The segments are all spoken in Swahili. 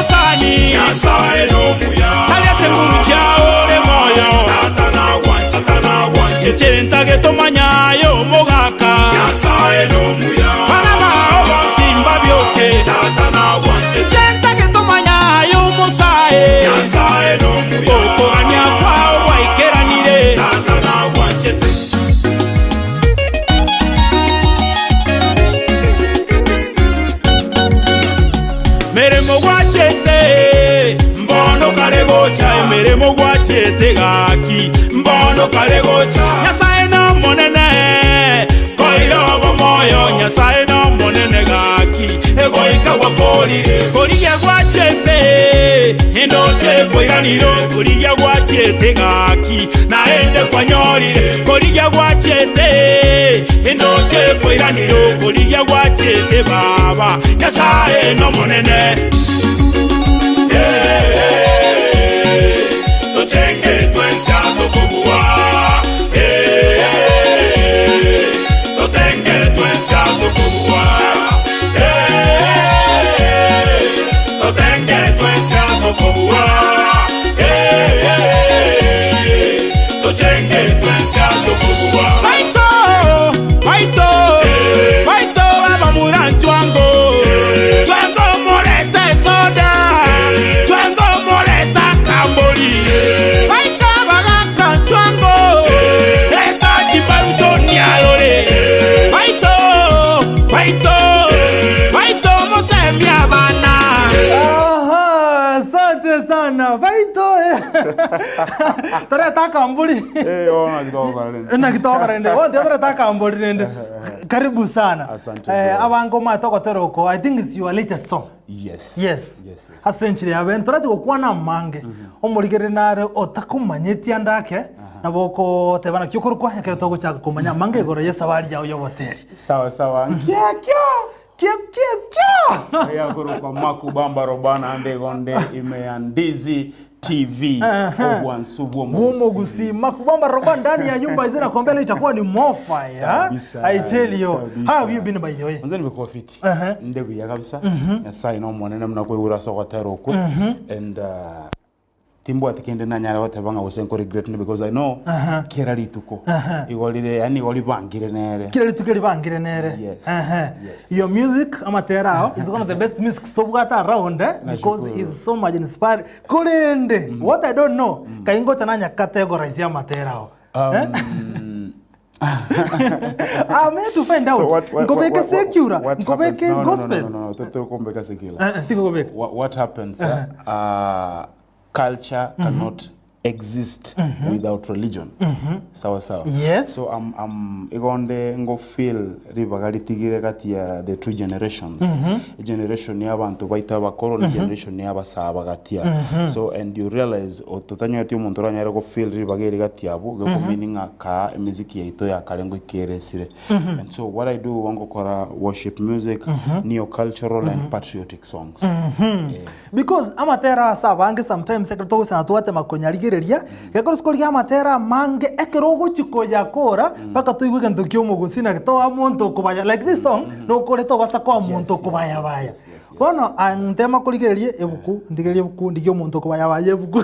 musani Nyasaye no muya aliase nguru chao le moyo Tatana wanje chenta que tomanya yo mogaka Nyasaye no muya Bana ba simba bioke Tatana wanje chenta que tomanya yo musae Nyasaye no muya Oko anya kwa waikera nire Tatana wanje Meremo gwachete Mbono kale gocha meremo gwachete gaki Mbono kale gocha Nyasaye no monene koiro bomoyo Nyasaye no monene gaki egoika wakolire koliya gwachete indoche koiraniro koliya gwachete gaki naende kwanyolire koliya gwachete indoche koiraniro koliya gwachete baba Nyasaye no monene Tochenge twensi asokobuwa Totenge twensi asokobuwa Totenge twensi asokobuwa Tochenge twensi asokobuwa Baito aba murantwango Twango morete soda Twango moreta kambori Baito bagaka twango Eta chiparuto nialore Baito mosemia bana Aha, asante sana. Baito. Tara taka ambuli. Na kitoka rende. Wote tara taka ambuli rende. Karibu sana. Asante. Abangoma toko teroko. I think it's your latest song. Yes. Essentially aben tara kwa na mange. Omurigere nare otakumanyeti andake. Na boko tebana cyukuru kwa heke togo cyaka kumanya mange gore yesabari yawo yoboteri. Sawa. Kyo. Ya kuru kwa Mcubamba robana ande gonde ime Ndizi TV. Obwansubu Mumogusi Mcubamba roba ndani ya nyumba izina kombele itakuwa ni mofa ya. I tell you. How have you been by the way? Nze nimekuwa fiti. Ndebu ya kabisa. Nyasaye no monene mnakwegura soko teroko and timbo atikende na nyara watabanga wosenko regret because I know kera lituko igolire yani igoli bangire nere kera lituko libangire nere your music amatera is one of the best music stop got around because it's so much inspired kulende what I don't know kaingo chananya categorize amatera I'm here to find out. Nkobeke secure. Nkobeke gospel. No. Nkobeke secure. What happens? Culture cannot exist without religion. Sawa. Yes. So I'm egonde ngo feel ribagali tigire kati ya the two generations. Generation ya abantu baita bakoro na generation ya basaba gatia. So and you realize ototanyo ati umuntu ranyare go feel ribageri gati yabo go meaning aka music ya ito ya kalengo ikeresire. And so what I do wango kora worship music, neo cultural and patriotic songs. Because amatera sabange sometimes secretary sanatuate makonyarigereria yakoro skoli amatera mange ekerogo chiko yakora paka tuigwe nto kyomugusina to amonto kubaya like this song no kore to basako amonto kubaya baya bono antema kuligererie ebuku ndigererie ebuku ndigyo monto kubaya baya ebuku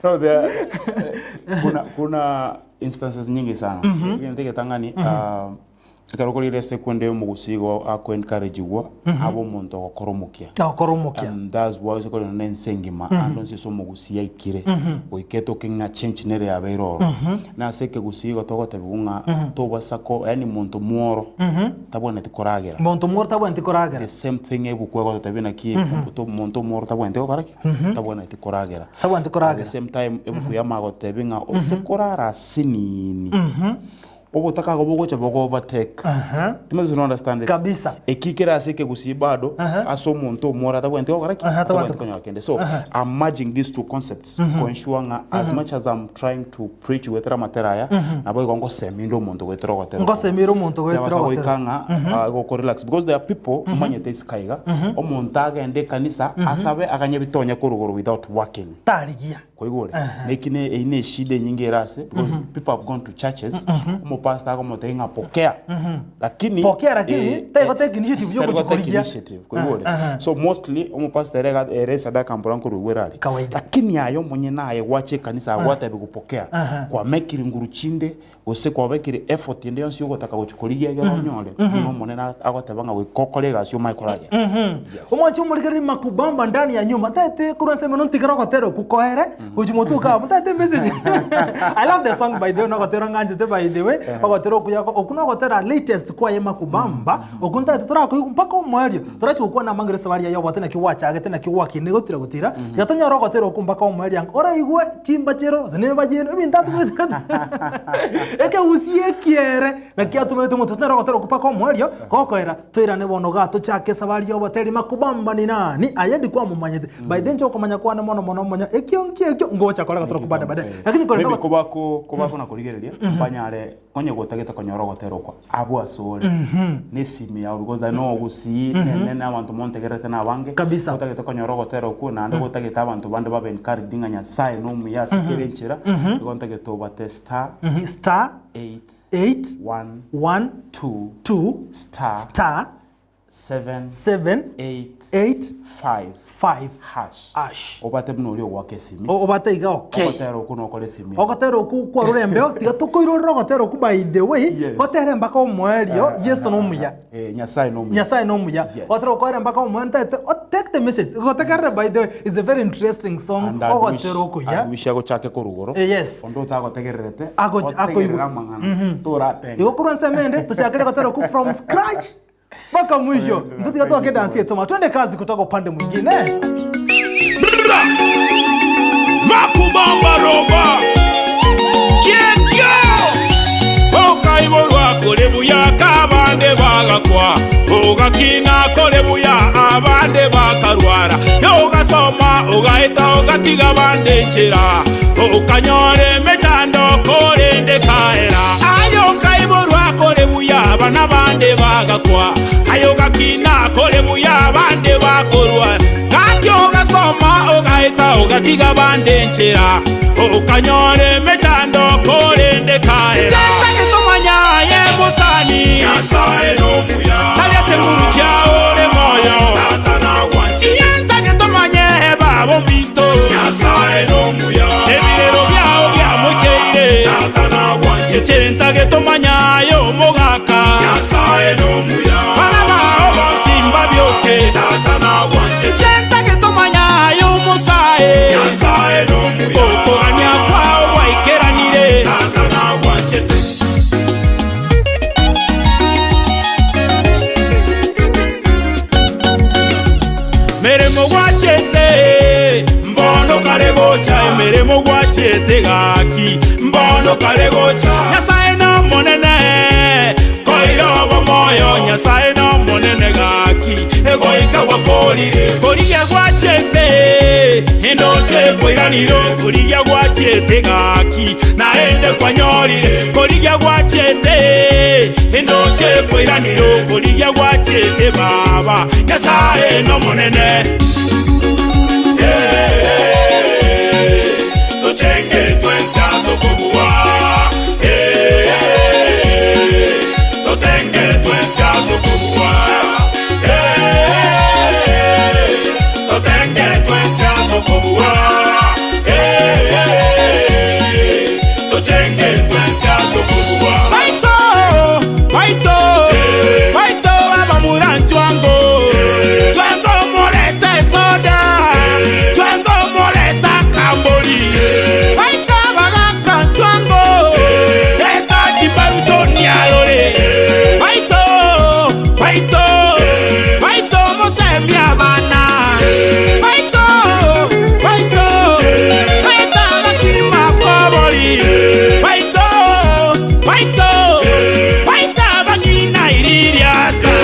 no there kuna instances nyingi sana ndike tangani Akarokoli sekwende mugusigo ako encourage gwa abo muntu okoromukia and that's why we call it nensengima andonse so mugusia ikire oiketo kinga change nere abero na seke gusigo togo tabunga to basako yani muntu muoro tabone tikoragera muntu muoro tabone tikoragera the same thing ebu kwa tabina ki to muntu muoro tabone tikoragera tabone tikoragera the same time ebu kuyama go tabinga osekorara sinini Obotaka gobogo cha bogo overtake. Timazi no understand it. Kabisa. Ekikera aseke gusibado aso muntu mora tabwente okaraki. Tabwente. So I'm merging these two concepts to ensure as much as I'm trying to preach wetera materaya na boy gongo semindo muntu wetera gotera. Ngo semiro muntu wetera gotera. Go relax because there are people manyete iskaiga omuntaga ende kanisa asabe akanyebitonya kuruguru without working. Tarigia. Koigore. Nekine ine shide nyingi rase because people have gone to churches. pastor como tenga pokea lakini tego take initiative yo kuchukoligia initiative so mostly pastor era sadaka mpora nkuruwerali lakini ayo mwenye naye wache kanisa agwate bigupokea kwa mekiri nguruchinde gose kwa mekiri effort ndio sio gotaka guchukoligia yo nyole no monena agwate banga wikokolega sio maikorage umwache umuligari Mcubamba ndani ya nyuma tete kuranse meno ntigara gotero kukohere ujimotuka mutete message I love the song by the way no gotero nganje te by the way ogotero kuyako okuno gotera latest kwa ye Mcubamba okunta tetora ko mpaka umwerio turacho kwa na mangere sabari yo batena kiwacha agete na kiwaki ne gutira yatonya ro gotero kumpaka umwerio ora igwe timba chero zene bajeno imi ndatu eke usie kiere na kiatumete mutonya ro gotero kumpaka umwerio kokoera toira ne bono gato chake sabari yo bateri Mcubamba ni nani ayendi kwa mumanyete by then cho kumanya kwa na mono ekyo ngocha kola gotero kubada bade lakini kola kubako na kurigereria banyare konye gotageta konyorogotero kwa abo asore nesimi ya because I know gusi nene abantu montegerete na bange gotageta konyorogotero ku na ndo gotageta abantu bande babe encouraging nya sai no mu ya sikirenchira gotageta obate star 8 1 2 star 7 8 5 hash obate bino lyo gwake simi obate iga okay ogotero ku no kole simi ogotero ku kwa rurembeo tiga tukoirorero ogotero ku by the way gotere mbaka omwerio yesu no muya nyasai no muya ogotero ko mbaka omwente take the message gotekare by the way is a very interesting song ogotero ku ya wishago chake ko rugoro yes ondo ta gotegererete akoibu turate igo kuranse mende tuchakire gotero ku from scratch mpaka mwisho mtutika toa kedansi yetu twende kazi kutoka upande mwingine Mcubamba roba kiekyo okaibo lwakole buya kabande bagakwa ogakina kole buya abande bakarwara yogasoma ogaita ogatiga bande nchera okanyore metando kole ndekaera ayo kaibo lwakole buya bana bande bagakwa ayo gakina kole buya bande bakorwa gatyo gasoma ogaita ogatiga bande nchera okanyore metando kole ndekaera tete tomanya ye musani Nyasaye no muya tale semuru chao le moyo tata na wanchi tete tomanya babo mbito Nyasaye no muya ebirero byao byamukeire tata na wanchi tete tomanya yo mogaka Nyasaye no muya bana bao bonsimba byoke tata na wanchi tete tomanya yo musae Nyasaye no muya okanya kwao waikeranire tata na wanchi meremo gwachete mbono kare gocha meremo gwachete gaki mbono kare gocha Nyasaye no monene koiro bomoyo Nyasaye no monene gaki egoika koliya gwachete endoche koiraniro koliya gwachete gaki naende kwanyorire koliya gwachete endoche koiraniro koliya gwachete baba Nyasaye no monene tochenge twensaso kobuwa totenge twensaso kobuwa totenge twensaso kobuwa tochenge twensaso kobuwa Baito baba murantu wango twango moreta soda twango moreta kamboli baito baga twango eta chiparuto nialore baito mosembia bana baito eta bakima poboli baito bagina iririata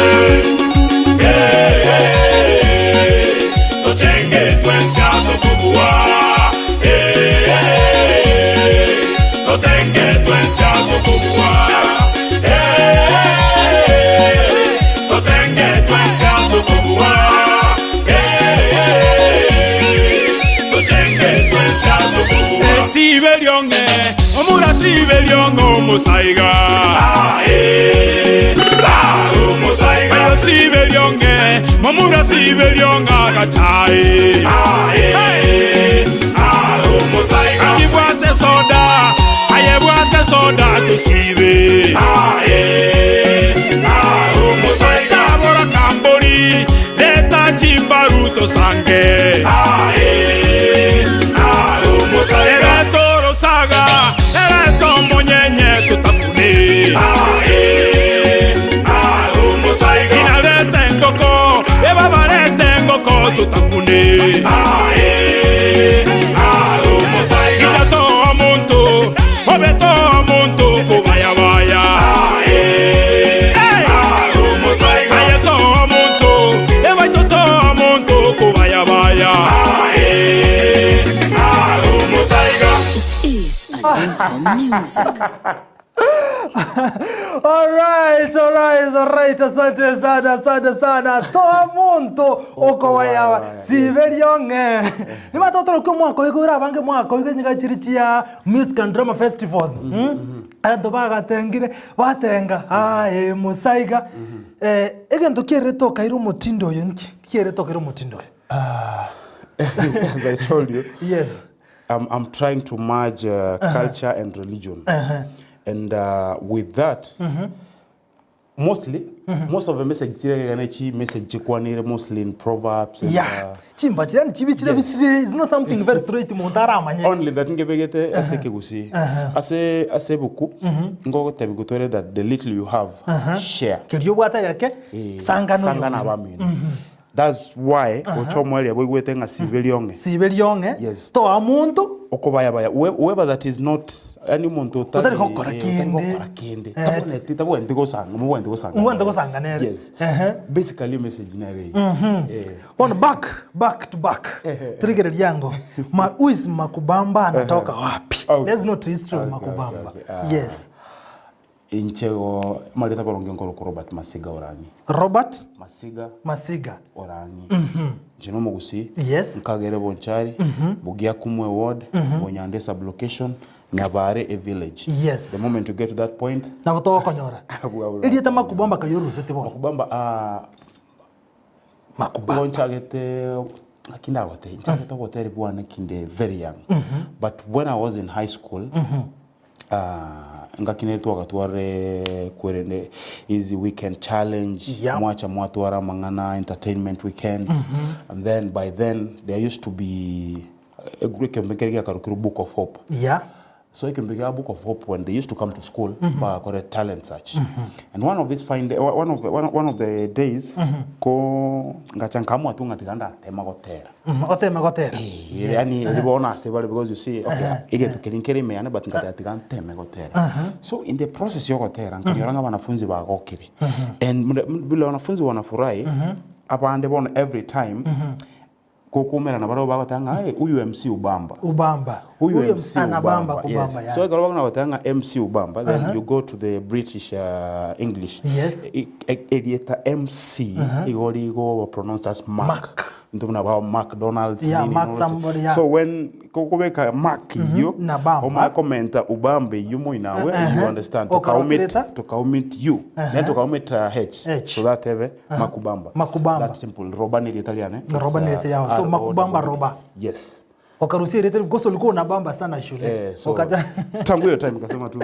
tochenge twensaso kobuwa totenge twensaso kobuwa totenge twensaso kobuwa tochenge twensaso kobuwa Sibelionge omurasibe lyongo musaiga Musaiga ayosibe lyonge momurasibe lyonga gachai Musaiga ayebwate soda tusibe Musaiga sabora kambori leta chimbaruto sange Musaiga Eretoro saga, ereto monyenye tutapune. Musaiga Inalete ngoko, ebabalete ngoko tutapune. Musaiga Ijato omuntu, obeto omuntu kubaya baya. Musaiga Ayeto omuntu, ebaitoto omuntu kubaya baya. Musaiga It is an music. Alright. Asante sana. Toa muntu uko ya Sivelionge. Ni matotoro kwa mwako yuko rabange mwako yuko nyika chirichia Music and Drama Festivals. Aradobaga tengire watenga Musaiga. Egento kiereto kairo mutindo yonki. Kiereto kairo mutindo. As I told you, Yes. I'm trying to merge culture and religion. And with that, most of the message mostly in Proverbs. And, Chimba chirani chibichire bichire is not something very straight mundara manye. only that ngebegete aseke gusi. Ase buku ngogo tabigutore that the little you have share. Kiryo bwata yake Sangana abamini. That's why ochomwali abogwete nga Sivelionge. Sivelionge. Yes. To amuntu Okobaya baya whoever that is not any muntu Utari kokora kende. Tabone titabo ndiko sanga Mwende ko sanga nere. Yes. Basically message nare. One back to back. Trigger yango. Who is Mcubamba anatoka wapi? Okay. Let's not history of Mcubamba. Okay. Yes. Inchego maleta baronge ngolo ko Robert Masiga orangi. Robert Masiga orangi. Jino mugusi. Yes. Nkagere bonchari. Bugia kumwe ward. Bonyande sublocation. Nyabare a village. Yes. The moment you get to that point. Na botoka konyora. Ili ta Mcubamba kayoru sete bo. Mcubamba. Bonchagete akinda wote. Nchagete wote bwana kinde very young. But when I was in high school, ngakinetu wakatuare kwerene easy weekend challenge mwacha mwatuara mangana entertainment weekends and then by then there used to be a group kembekerega karukiru Book of Hope. So I can begin a Book of Hope when they used to come to school, but called a talent search. And one of these one of the days, ko ngachankamu atunga tikanda temagotera. Otemagotera. Yani libona sebale because you see, okay, ige tukelinkeri meyane but ngata tikanda temagotera. So in the process yogotera, nkanyoranga wanafunzi bagokire. And bila wanafunzi wanafurahi, apande bona every time. Kokumera na baro bagatanga uyu MC Ubamba uyu MC Ubamba yes. So garo bagana batanga MC Ubamba then you go to the British English editor MC igori go pronounced as Mac ndumuna ba McDonald's Mac somebody so when kokobeka Mac you o ma commenta Ubambe yumo inawe you understand to kaumit you then to kaumit H so that have Mcubamba that simple Robani Italian so Mcubamba roba. Yes. Wakarusia rete goso ulikuwa unabamba sana shule. So tangu hiyo time kasema tu.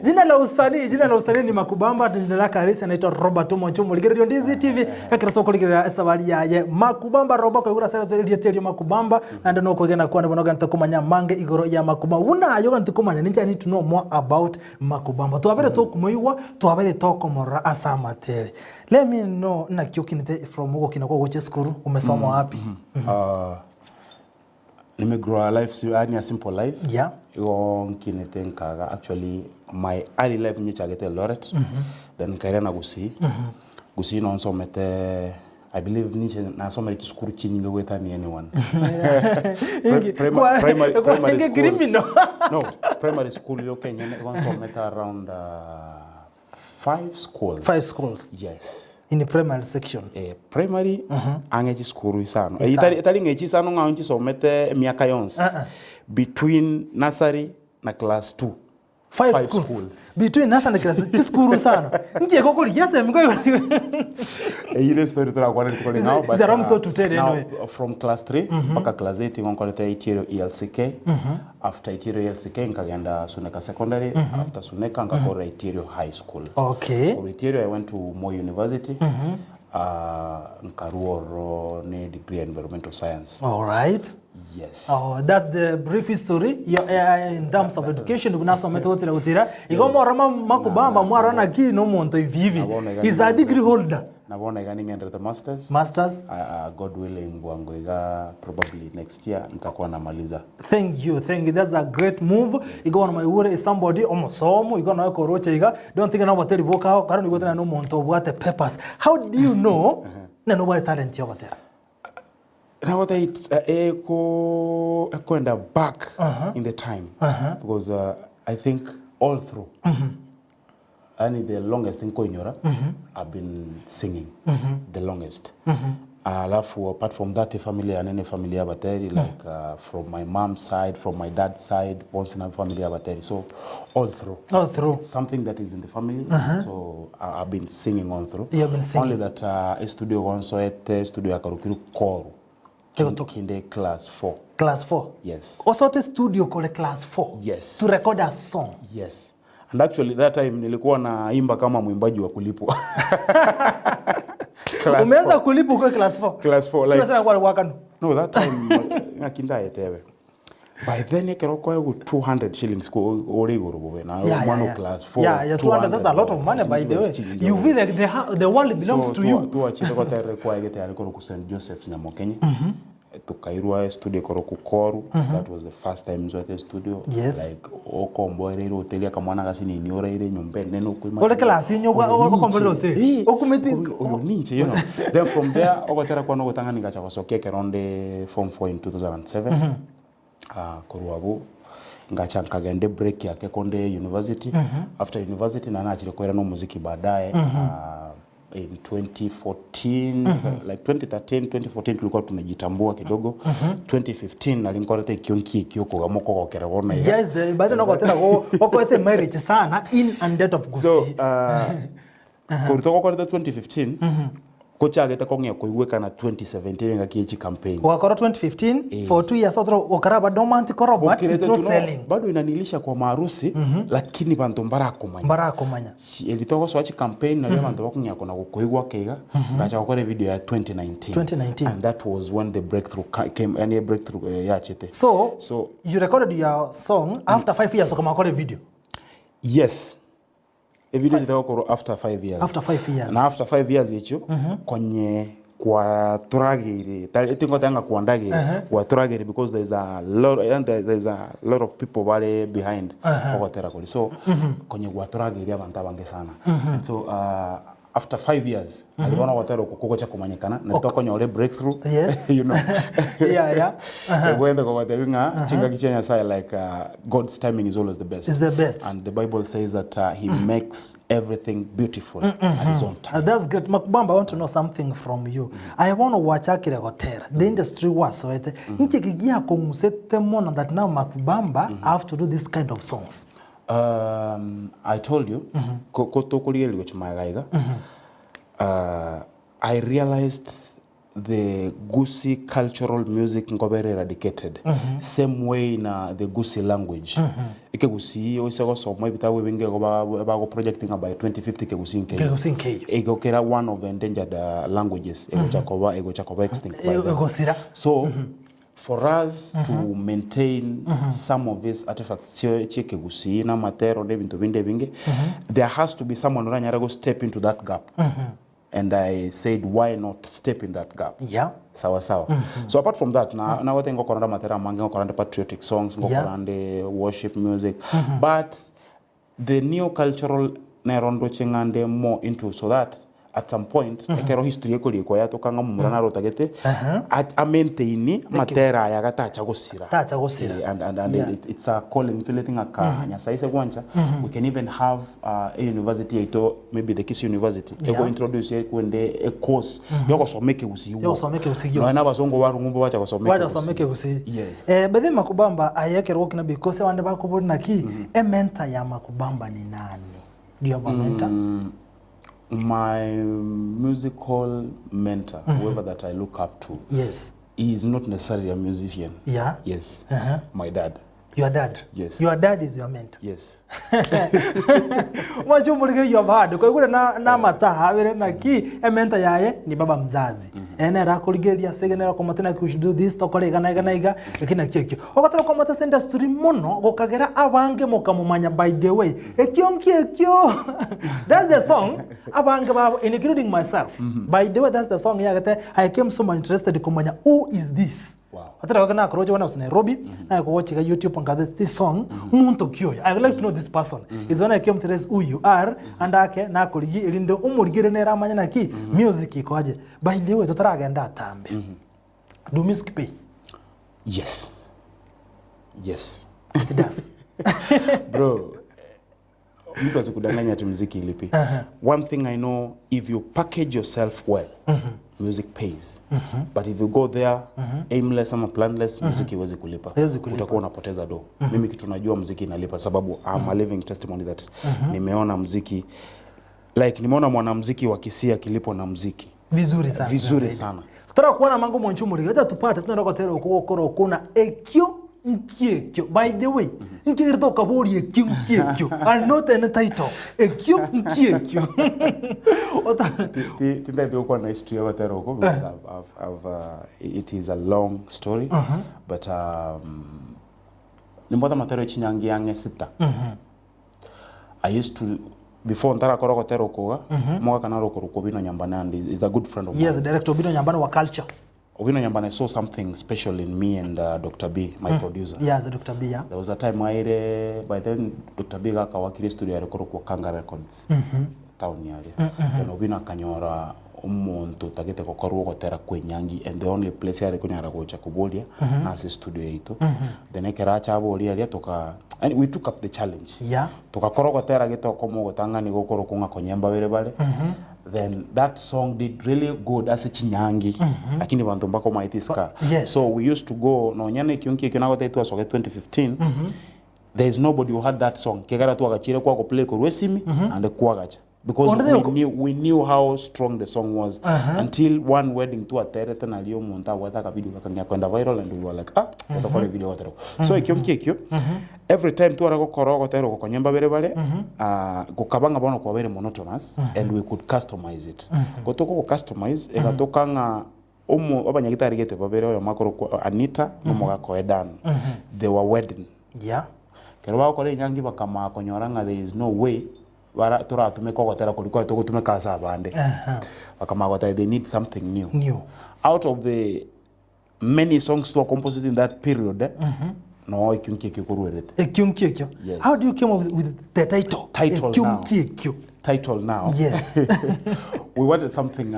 Jina la usanii ni Mcubamba, jina lake halisi anaitwa Robert Mochumo. Ligero Ndizi TV kakira toko ligero esabali yaye Mcubamba roba kwa gura sera zori ya Mcubamba and no kugena kwa bonoga ntakumanya mange igoro ya Mcubamba. Una yoga ntakumanya ninja need to know more about Mcubamba. Tuabere toko moiwa, tuabere toko mora asamatere. Let me know na kiokinite from uko kinako goche skuru umesoma wapi? Let me grow a life, a simple life. Yeah. Actually, my early life nichagete Loret. Then Kairena Gusi. Gusi no so mete. I believe niche na so many school chini ngeweta ni anyone. Primary school yo Kenya ne so mete around 5 schools. 5 schools. Yes. In the primary section. Primary angechi skuru isano. Itali ngechi isano ngaonchi somete miaka yonsi. Between nursery na class 2. 5 schools. Between nasa na class chi school sana. Nje koko ligiasa mko. Ile story tuna kwa niko now but. The wrong story to tell now, anyway. From class 3 mpaka class 8 ngonko leta itiro ELCK. After itiro ELCK nkagenda Suneka Secondary, after Suneka ngakora itiro high school. Okay. For itiro I went to Moi University. Nkaruoro ne degree in environmental science. All right. Yes. Oh, that's the brief history. In terms of education, unasa metotira utira. Igomo rama Mcubamba mwarana ki no monto hivi. Is a degree holder. Nabona igani the masters. Masters. God willing wangoiga probably next year nitakuwa namaliza. Thank you. That's a great move. Igona my is somebody omosomo igona ko roche iga. Don't think na bateri boka ho karani gotana no monto bwate papers. How do you know na no wa talent yogotera? Now what it's echo and back in the time because I think all through and the longest in Koinyora I've been singing the longest. Apart from that family and any family abateri like from my mom's side, from my dad's side, once in a family abateri. So all through something that is in the family. So I've been singing all through. You have been singing. Only that studio onso ete studio akarukiru choru. Kinde class 4. Class 4? Yes. Also the studio called class 4? Yes. To record a song? Yes. And actually that time nilikuwa naimba kama mwimbaji wa kulipwa. Umeanza kulipwa kwa class 4? Class 4 like. Tunasema kwa wakano. No, that time ngakinda yetewe. By then ekeroko yo 200 shillings ko origoro bobe na one class 4. Yeah, 200 that's a lot of money by the way. You feel like the world belongs to you. Tu achite kwa tare kwa igete ariko ku St Joseph's na Mokenya. Tukairwa studio koro ku Koru. That was the first time at the studio. Yes. Like okombo ere hotel ya kamwana gasini ni ora ire nyombe neno kuima. Ole class nyo okombo hotel. Okumeti ninche you know. Then from there ogotera kwa no gotanga ningacha kwasokia keronde form 4 in 2007. Kuruabu ngacha nkagende break yake konde university. After university na nachile kwera no muziki baadaye in 2014 like 2013 2014 tulikuwa tunajitambua kidogo. 2015 nalinkorete kionki kioko gamoko kokera bona. Yes, the baada no gotera go okoete marriage sana in and out of Gusi. So kurutoko kwa 2015 kocha ageta kongya kuiweka na 2017 ngakichi campaign. Wakora 2015 for 2 years otro okaraba dormant corrupt but it's not selling. Bado inanilisha kwa maharusi lakini bantu mbarakomanya. Elitoko swachi campaign na leo bantu bakunya kona kuigwa kega ngacha gukora video ya 2019 and that was when the breakthrough came any breakthrough ya chete. So you recorded your song after 5 years kama kore video. Yes. A video jitako after 5 years. After 5 years. Na after 5 years hicho konye kwa turagire tingo tanga kuandagire kwa turagire because there's a lot of people wale behind okotera kuli so konye kwa turagire abantu abange sana. So after 5 years aliona watero kukocha kumanyikana na toko nyore breakthrough. Yes. You know. Yeah. Wenda kwa wateringa chinga kichenya sai like God's timing is always the best. Is the best. And the Bible says that he makes everything beautiful at his own time. That's great. Mcubamba, I want to know something from you. I want to watch akira gotera. The industry was so it. Inke kigia ko musete mona that now Mcubamba have to do this kind of songs. I told you, I realized the Gusi cultural music ngobere eradicated. Same way na the Gusi language. Ike Gusi oisego so mo bitawe binge go projecting by 2050 ke Gusi nke. Ego kera one of the endangered languages. Ego chakoba extinct. So for us to maintain some of these artifacts cheke Gusi na matero de bintu binde binge, there has to be someone who can step into that gap. And I said, why not step in that gap? Yeah. Sawa. So apart from that, now what ngo koranda matera mange ngo koranda patriotic songs, ngo koranda worship music. But the new cultural nerondo chingande more into so that at some point ekero history yako liko ya tokanga mumurana rotagete a maintain matera ya gatacha gusira and it's a calling feeling aka nya saise kwancha we can even have a university ito maybe the Kiss University ego introduce kwende a course yoko someke usiyo no na basongo warungumbo wacha someke usiyo bedhe Mcubamba ayekero kina because wande bakubuli naki mentor ya Mcubamba ni nani? Do you have a mentor? My musical mentor, whoever that I look up to, yes, he is not necessarily a musician. Yeah. Yes. My dad. Your dad? Yes. Your dad is your mentor? Yes. Mwachumulike you have heard. Kwa hivyo na mataha vile na ki mentor yae ni baba mzazi. Ene rakuligeria segenera kwa matena you should do this tokole igana iga ekina kiki. Okatara kwa matasa industry mono gokagera abange mukamumanya by the way. Ekyo. That's the song abange babo including myself. By the way that's the song yagate I came so much interested kumanya who is this. Wow. Atara wakana akroje wana usine Nairobi na ko watch YouTube and this song muntu kyo. I would like to know this person. Is when I came to realize who you are and ake na koligi ilindo umurigire nera manya na ki music ikoje. By the way tutaragenda atambe. Do music pay? Yes. It does. Bro, mtu asikudanganya ati muziki ilipi. One thing I know, if you package yourself well, music pays. But if you go there aimless ama planless, muziki huwezi kulipa. Utakuwa unapoteza do. Mimi kitu najua muziki inalipa sababu I'm a living testimony that nimeona muziki nimeona mwanamuziki wa Kisia kilipo na muziki. Vizuri sana. Tutara kuona mango mwanchumuri. Acha tupate tunataka kutera ukokoro kuna ekyo Mkiekyo. By the way, nkirito kabori ekyo. And not any title. Ekyo mkiekyo. Tinda ndio kwa na history ya Wateroko because it is a long story. But nimbota matero chinyangi yange sita. I used to before ntara koroko Teroko moga kana roko bino nyambana and is a good friend of mine. Yes, director bino nyambana wa culture. Obino Nyambane saw something special in me and Dr. B, my producer. Yes, Dr. B, yeah. There was a time by then Dr. B got a studio at Kanga Records. Town yari. Then Obino Kanyora umuntu tagete kokoruo gotera kwenyangi and the only place yari kunyara gocha kubolia na studio ito. Then ekeracha abolia ria toka and we took up the challenge. Yeah. Toka koro gotera gito komo gotanga ni gokoro kunga konyemba bale. Then that song did really good as a chinyangi lakini bantu mbako maitiska. Yes. So we used to go no nyane kyonki kinagote itu asoge 2015. There is nobody who had that song kegara tu agachire kwa ko play ko rwesimi and kuagacha because we knew how strong the song was until one wedding to aterete na lio monta wata ka video kakanya kwenda viral and we were like utakole video watero. So ikyo every time tu arako korogo tero ko nyemba bere gukabanga bono ko bere monotonous and we could customize it. Gotoko ko customize egatokanga abanyagitari gete babere oyo makoro Anita no mogako edan. They were wedding. Yeah. Kero bakore nyangi bakama konyoranga there is no way wara tora tumeko gotera kuliko to tumeka sa bande. Bakama gotera they need something new. Out of the many songs to composed in that period no Ekyunkekyo kuruerete. Ekyunkekyo. Yes. How do you come up with the title? Ekyunkekyo. Title now. Yes. We wanted something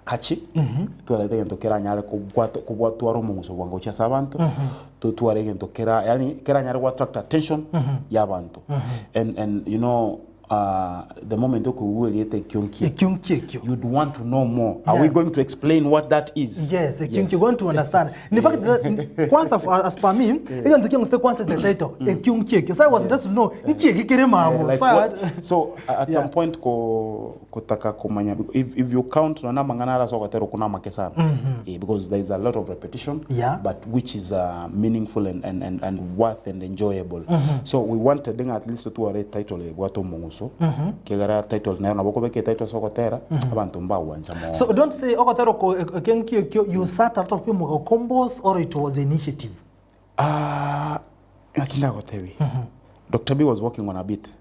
catchy. Tuarege ntokera nyale kubwatwaro munguso wango cha sabantu. Tuarege ntokera yani kera nyale kwa attract attention ya bantu. And you know the moment Ekyunkekyo, you'd want to know more. Are we going to explain what that is? Yes, you want to understand. In fact, kwanza as per me, even the king kwanza the title Ekyunkekyo. So I was just to know so at some point kutaka kumanya if you count na mangana so gatero kuna makesana because there is a lot of repetition but which is meaningful and worth and enjoyable. So we wanted at least to a title gwato munguso kegara title na boko beke title so gotera abantu mbawanja mo. So don't say ogotero ko Ekyunkekyo you sat out of people combos or it was initiative. Akinda gotewi. Dr. B was working on a beat.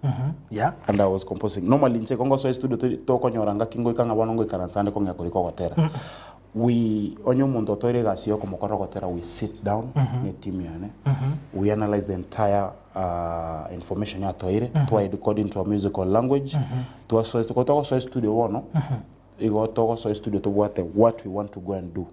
Yeah. And I was composing. Normally in Kongo so studio to konyoranga kingo ikanga banongo ikaransande konga kuriko gotera. onyo muntu toire gasio komokora gotera we sit down ne team yane we analyze the entire information ya toire to decode into a musical language to assess to studio wono igo to studio to what we want to go and do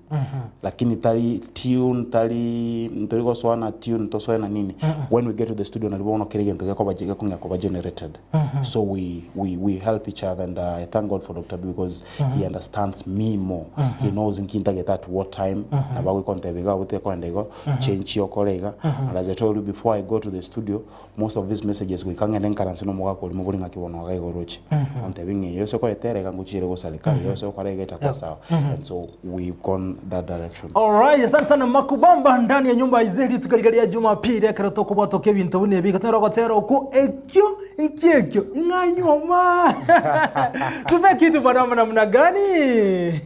lakini tali tune tali ntorigo swana tune to swana nini when we get to the studio na libono kirege ntoke ko ba generated so we help each other and I thank God for Dr. B because he understands me more he knows inkinta get at what time na ba we kontebega bote ko ndego change yo kolega and as I told you before I go to the studio most of these messages we kangene nkaransi no muga ko limo bulinga kibono ga igorochi ontebinge yose ko eterega nguchire go salika yose ukarega kwa sawa and so we've gone that direction. All right, asante sana Mcubamba ndani ya nyumba izeli tukaligalia Jumapili akaroto kuba toke bintu bune bigatero gotero ku ekyo inganyoma tuve kitu bana namna gani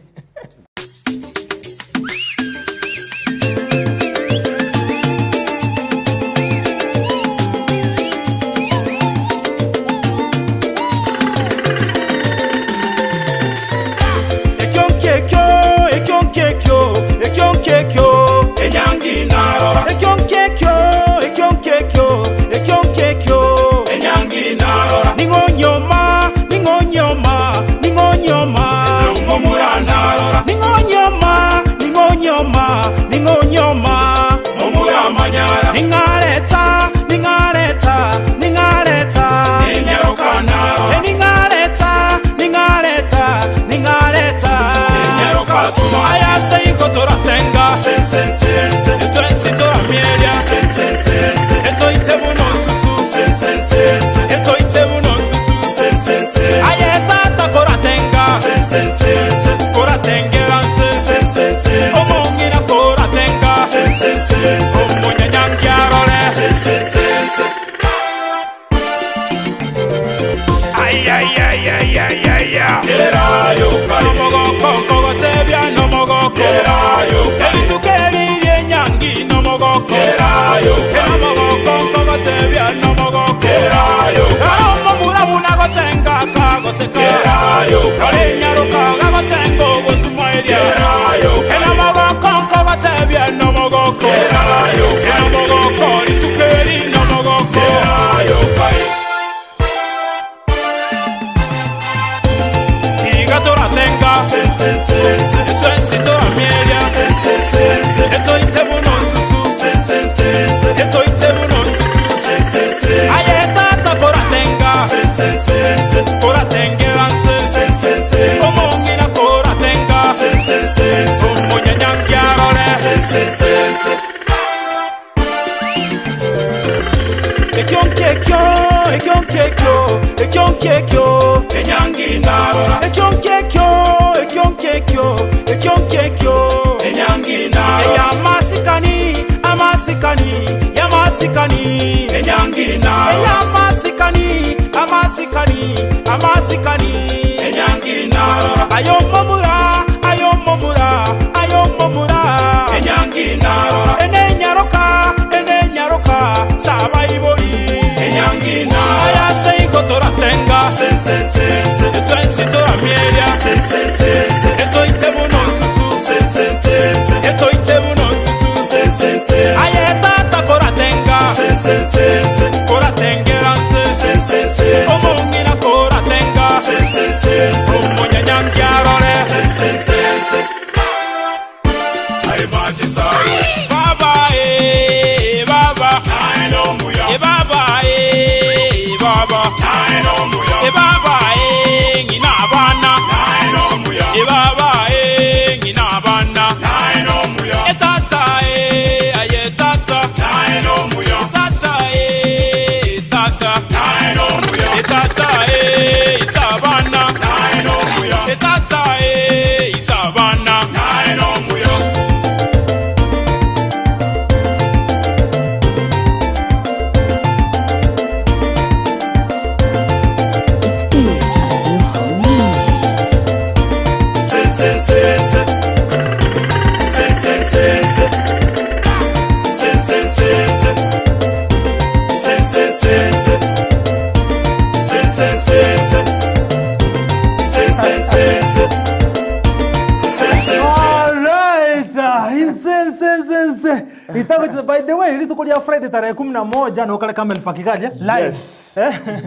Itago by the way ili tukulia Friday tarehe 11 na ukale Camel Park kaja live.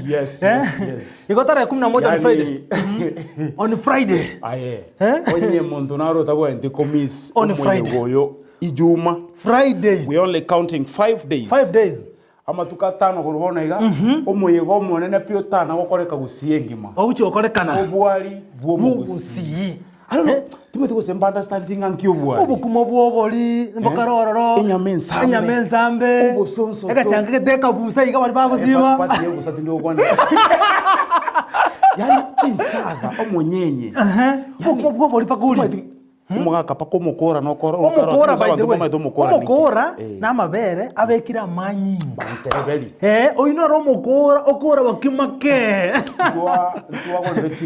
Yes. Iko tarehe 11 on Friday. On Friday. Aye. Onye muntu naro tabo ndi komis on Friday. Goyo Ijuma. Friday. We only counting 5 days. 5 days. Ama tukatano kurubona iga omuyego monene pio tana gokoreka gusiengima. Ouchi okorekana. Obwali bwomugusi. I don't know. Timothy was understanding and Cuba. Obukumo bwoboli, mbokaroro. Enyamenzambe. Obosonso. Eka change deka busa iga bali bagozima. Pati yego sati ndio kwana. Yani chinsaga omonyenye. Obukumo bwoboli pakuli. Umugaka pako mukora no kora. Umukora by the way. Umukora na mabere abekira manyi. Banterebeli. Oyino ro mukora okora bakimake. Tuwa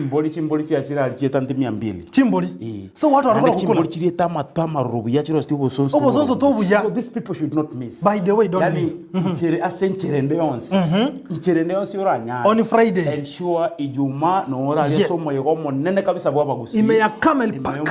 kwa chimboli chiachira alicheta 200. Chimboli. So watu wanakula kukula. Chimboli chireta matama rubu yachiro sti obosonso. Obosonso tobuya. So these people should not miss. By the way, don't miss. Nchere asencherende yonse. Ncherende yonse yoranya. On Friday. Ensure Ijuma no ora yeso moyego monene kabisa bwa bagusi. Ime ya Camel Park.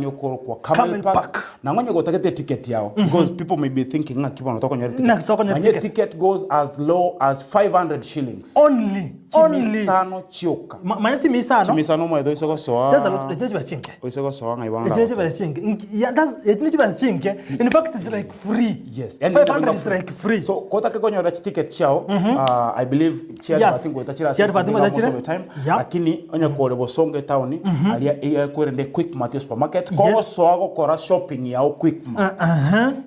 Kwa Camel Park. Na ngwenye gotakete ticket yao because people may be thinking kiba natoka nyari ticket. Ticket goes as low as 500 shillings. Only. Chimisano chioka. Manyati misano. Chimisano mo edo isoko soa. That's a lot. It's just chinke. Isoko soa ngai banga. It's just chinke. Yeah, that's it's just chinke. In fact, it's like free. Yes. 500 is like free. So kota ke konyo rach ticket chao. I believe chia batingo itachira. Chia batingo itachira. Lakini onya kore bosonge town alia kwende quick mart supermarket. Ko soa gukora shopping yao quick mart.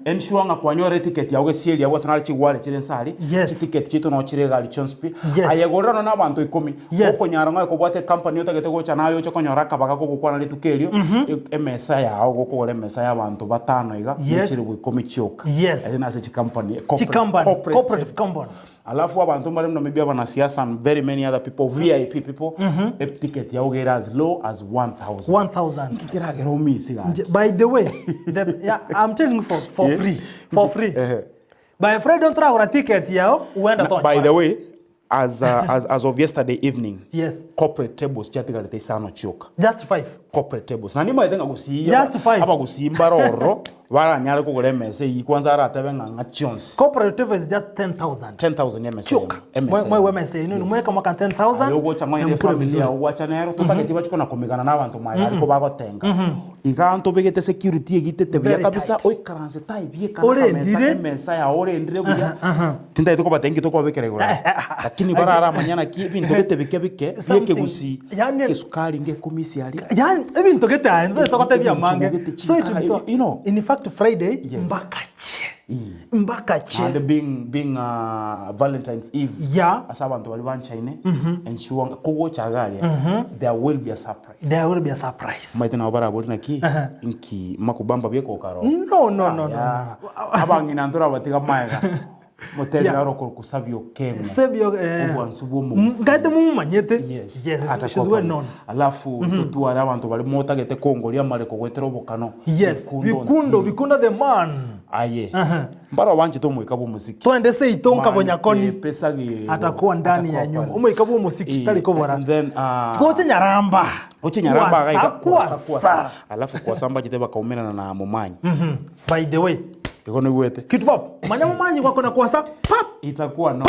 Ensure nga kwanyore ticket yao gesieli yao sanali chigwale chire nsali. Ticket chito no chire gali chonspi. Ayegorana na bantu 10. Ko nyaranga ko bwate company yotagete gocha nayo cyo konyora kabaka ko gukwana litukelio. Emesa yao gukore emesa ya bantu batano iga chire gwikomi chyoka. Ena se company cooperative companies. Alafu abantu bali mno mebia bana siasa and very many other people VIP people. Ticket yao gera as low as 1000. Kira gero misi ga. By the way, I'm telling you for free. For free. By Friday don't try a ticket yao uenda to. By the way, as of yesterday evening, corporate tables chatigarete isano choka. Just 5 corporate tables. Na ndimo yenga gusiya. Just 5. Aba gusimba roro. Wala nyale ko gore mese yikwanza aratabe nga Jones. Corporate table is just 10,000. 10,000 MSA. Choka. Mwe MSA ino mweka mwaka 10,000. Yogo chama ile family ya wacha nero tutaketi bachiko na komigana nabantu maya ariko bagotenga. Iganto begete security egitete bya kabisa oi karanse tai bie kana MSA ya ore ndire buya. Tinda itoko batengi toko bekere gore. Lakini barara manyana ki bintu gete bike bieke gusi. Kesukari nge komisi ali. Yani ebintu gete anzo tokote bya mange. So you know in fact Friday mbakache and being Valentine's Eve asabantu bali banchaine ensure kogo chagalia there will be a surprise maitena bara boli naki inki Mcubamba bieko karo no abangina ndora batiga maega moteli yaro kusabyo kemo sabyo ngate mumanyete yes she's well known alafu tutuara abantu bali motagete kongolia mare kogwetera obokano bikundo the man aye mbara wanje to mwikabo muziki twende se itonka bonyakoni pesa gi atakuwa ndani ya nyumba umwikabo muziki kali ko bora and then zote nyaramba gaika kwa alafu kwa samba jiteba kaumena na mumanyi by the way ikono gwete kitu pap manyamu manyi kwako na kwasa pap itakuwa no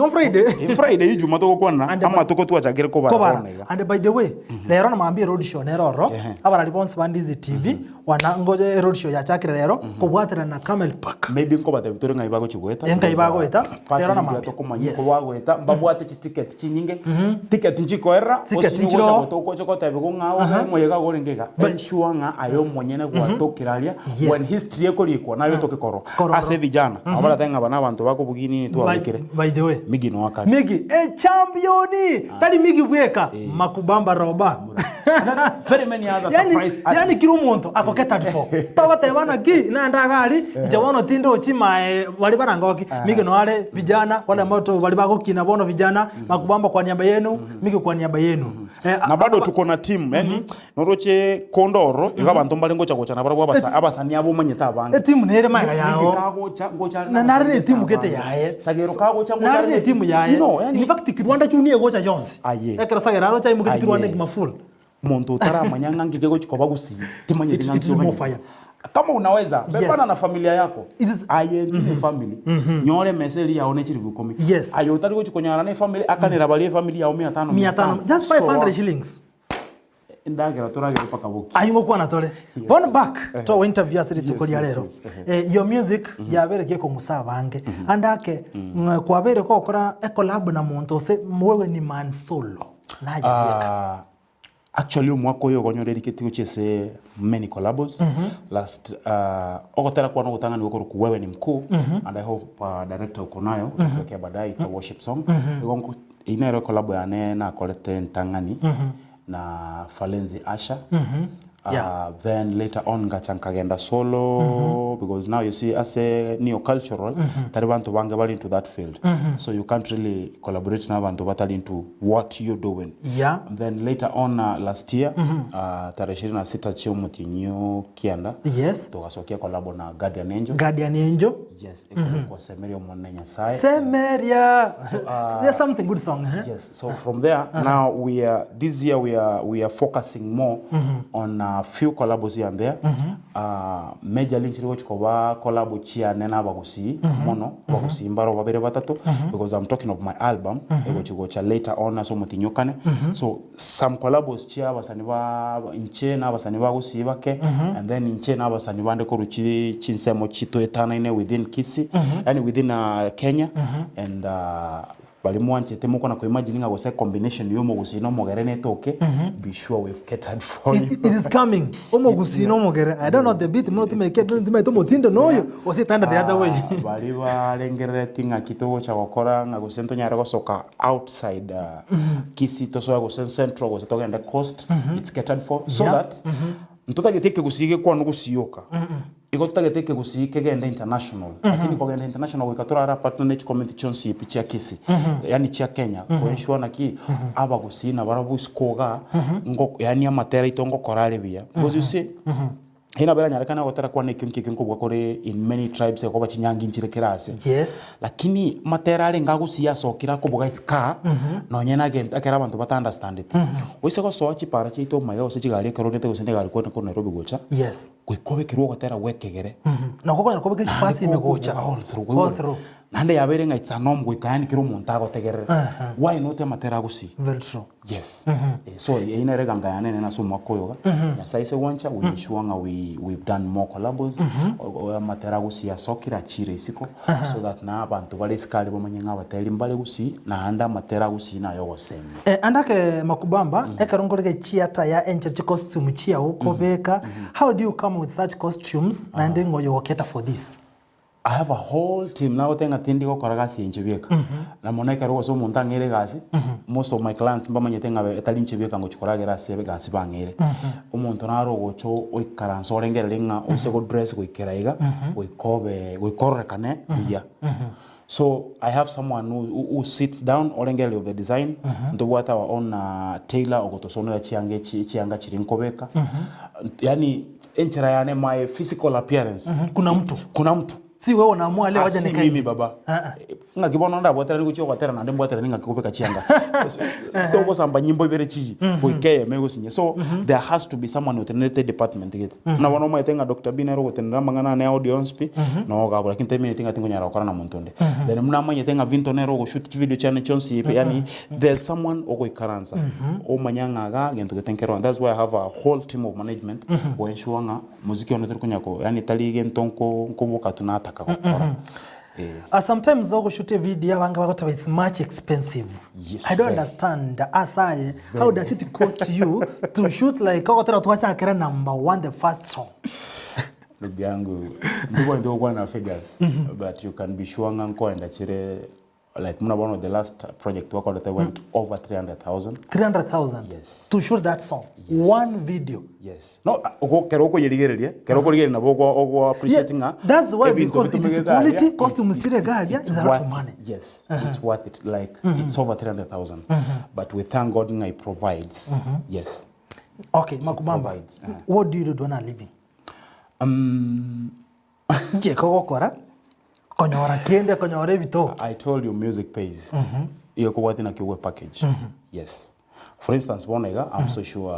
on Friday Ijuma to kwana ama toko tu achagere ko bara and by the way lero na maambia road show neroro abara response Ndizi TV wana ngoje road show ya chakira lero kubwatira na Camel Park maybe nko bata Victoria ngai bago chigweta lero na maambia to kumanyiko wagweta mbabwate ticket chinyinge ticket nchiko era osinyo to choko tabe ko ngawo moyega gore ngega enshuanga ayo monyene gwatokiralia when history ekorikwa nayo tokikoro ase vijana abara tenga bana abantu bako bugini tu abikire by the way migi no wakati migi championi tali migi bweka Mcubamba roba very many other surprise yani kilo monto akoketa 34 tawa tebana ki na ndagali jawano tindo chima wali barangoki migi no wale vijana wale moto wali bako kina bono vijana Mcubamba kwa niaba yenu migi kwa niaba yenu na bado tuko na team yani noroche kondoro igabantu mbali ngocha na barabo abasani abo manyeta abanga team nere manga yao na nari team gete yae sagero kago cha nari team yae in fact Kirwanda chunie gocha Jones ekera sagera ro cha imugete Kirwanda gima full muntu utaramanya ngangige gochikoba gusi timanye it is more fire. Kama unaweza bebana na familia yako aye ni family nyore meseli yaone chiri gukumi ayo utari gochikonyara na family akanira bali family ya 500 just 500 shillings indagera turagera paka buki ayingo kwa natole one back to interview asiri tukolia rero your music yabereke ko musabange andake kwabere ko okora a collab na muntu se mwewe ni man solo naje bieka. Actually mwako yo gonyoreri ketigo chese many collabs last ogotera kwa no gutanga ni gukuru wewe ni mkuu and I hope director uko nayo tuwekea baadaye it's a worship song gongo inero collab ya na kolete ntangani na Falenzi Asha then later on gachankagenda solo because now you see as a neo-cultural taribantu bange bali into that field so you can't really collaborate na bantu batali into what you're doing and then later on last year tarehe 26 chumuti new kianda tukasokia collab na Guardian Angel yes kwa Semeria Monenya Sai Semeria there's something good song yes so from there now we are this year we are focusing more on few collabs here and there major link which koba collab chia nena bagusi mono bagusi mbaro babere batatu because I'm talking of my album which go cha later on so mutinyukane so some collabs chia basani ba inche na basani bagusi bake and then inche na basani bande ko ruchi chinsemo chito etana ine within Kisi and within Kenya and bali mwanche temuko na kuimagine nga gose combination yo mogusino mogere netoke be sure we've catered for you it is coming omogusino mogere I don't know the beat mo to make it to motindo noyo o se tanda the other way bali balengere tinga kitogo cha gukora nga gusento nyara gosoka outside Kisi to so go central go to the coast it's catered for so that mtoto geteke gusige kwa nugusiyoka iko tutageteke gusike genda international lakini kwa genda international wikatora ara patronage community chonsi picha Kisi yani chia Kenya kwa ensure na ki aba gusina barabu skoga ngo yani amatera itongo korale bia because you see hina bera nyarekana gotera kwa nekinki kinko kore in many tribes ko bachinyangi nchire kirase lakini matera ale ngagusia sokira ko boga ska no nyena agent akera abantu bata understand it wise ko sochi para chito mayo se chigari ko rete gusende gari ko Nairobi gocha kwikobe kirwo gotera wekegere no ko ke chipasi megocha all through nande yabere nga itsanom gwikani kiro montago tegerere why not matera gusi very true yes so ina rega ngayane na so makoyoga ya saise wancha we shuanga we've done more collabs matera gusi ya sokira chire isiko so that na abantu bale skali bomanyenga bateli mbale gusi na anda matera gusi na yogo seme andake Mcubamba ekarongorege chiata ya enche costume chia uko beka how do you come with such costumes na ndingo yo cater for this I have a whole team now tenga tindi ko koragasi enchebeka na moneka ro so montangere gasi most of my clients mbamanye tenga etalinchebeka ngo chikoragera sebe gasi bangere umuntu naro gocho oikaranso rengerenga osego dress go ikeraiga go ikobe go ikorrekane ya so I have someone who sits down orengele of the design ndo wata our own tailor ogotosonera chianga chirinkobeka yani enchera yane my physical appearance kuna mtu si wewe unaamua leo waje nikai mimi baba ngakibona nda botera ni kucho kwatera na ndembo atera ninga kikopeka chianga toko samba nyimbo ibere chiji kuikeye mego sinye so there has to be someone with an department get na wana mo etenga Dr. Binero gotenera mangana na audio sp no gabo lakini time tinga tingo nyara okora na montonde then muna manye tenga vintonero go shoot video channel chonsi yani there's someone ogo ikaranza o manyanga ga gento getenkero and that's why I have a whole team of management o ensure nga muziki ono terikunyako yani tali gentonko nkoboka tunata sometimes though shoot a video banga it's much expensive. I don't understand asai how does it cost you to shoot like okotera tuacha akera number 1 the first song ndugu yangu ndio kwa na figures but you can be sure nganko and achire like muna one of the last project work that I went over 300,000 yes to shoot that song one video no keroko yerigereria na bogo appreciating that's why because it is quality costume style galia is a lot of money it's worth it like it's over 300,000 but we thank God I provides okay Mcubamba what do you do when living kora konyora kende konyore bito I told you music pays iyo ko wathi na kiwe package yes For instance, bonega, I'm so sure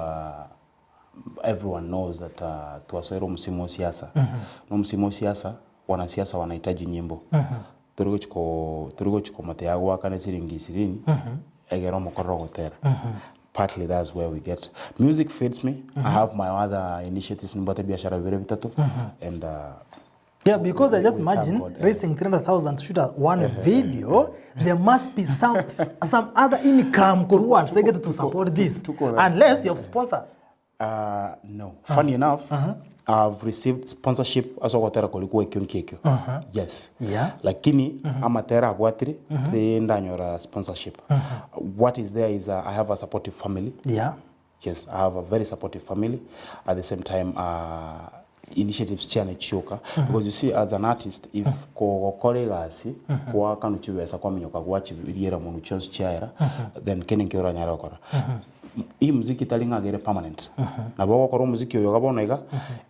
everyone knows that tuwasoero msimu wa siasa. No msimu wa siasa, wanasiasa wanahitaji nyimbo. Turugo chiko mate yago wakane siringi sirini, egero mokoro gotera. Partly that's where we get. Music feeds me. I have my other initiatives in biashara vile vitatu. And yeah, because I just imagine raising 300,000 to shoot one video, there must be some other income to support this, unless you have sponsor. No. Funny enough, I've received sponsorship as a kolikuwa kyonkekyo. Yes. Yeah. Lakini amatera agwatiri ndanyora sponsorship. What is there is I have a supportive family. Yeah. Yes, I have a very supportive family. At the same time, initiatives chane choka because you see as an artist if ko colleagues kwa kanu chiwesa kwa minyoka kwachi biriera mu chance chaira then kenen kyora nyara kora hii muziki talinga gere permanent na boko koro muziki yo gabona iga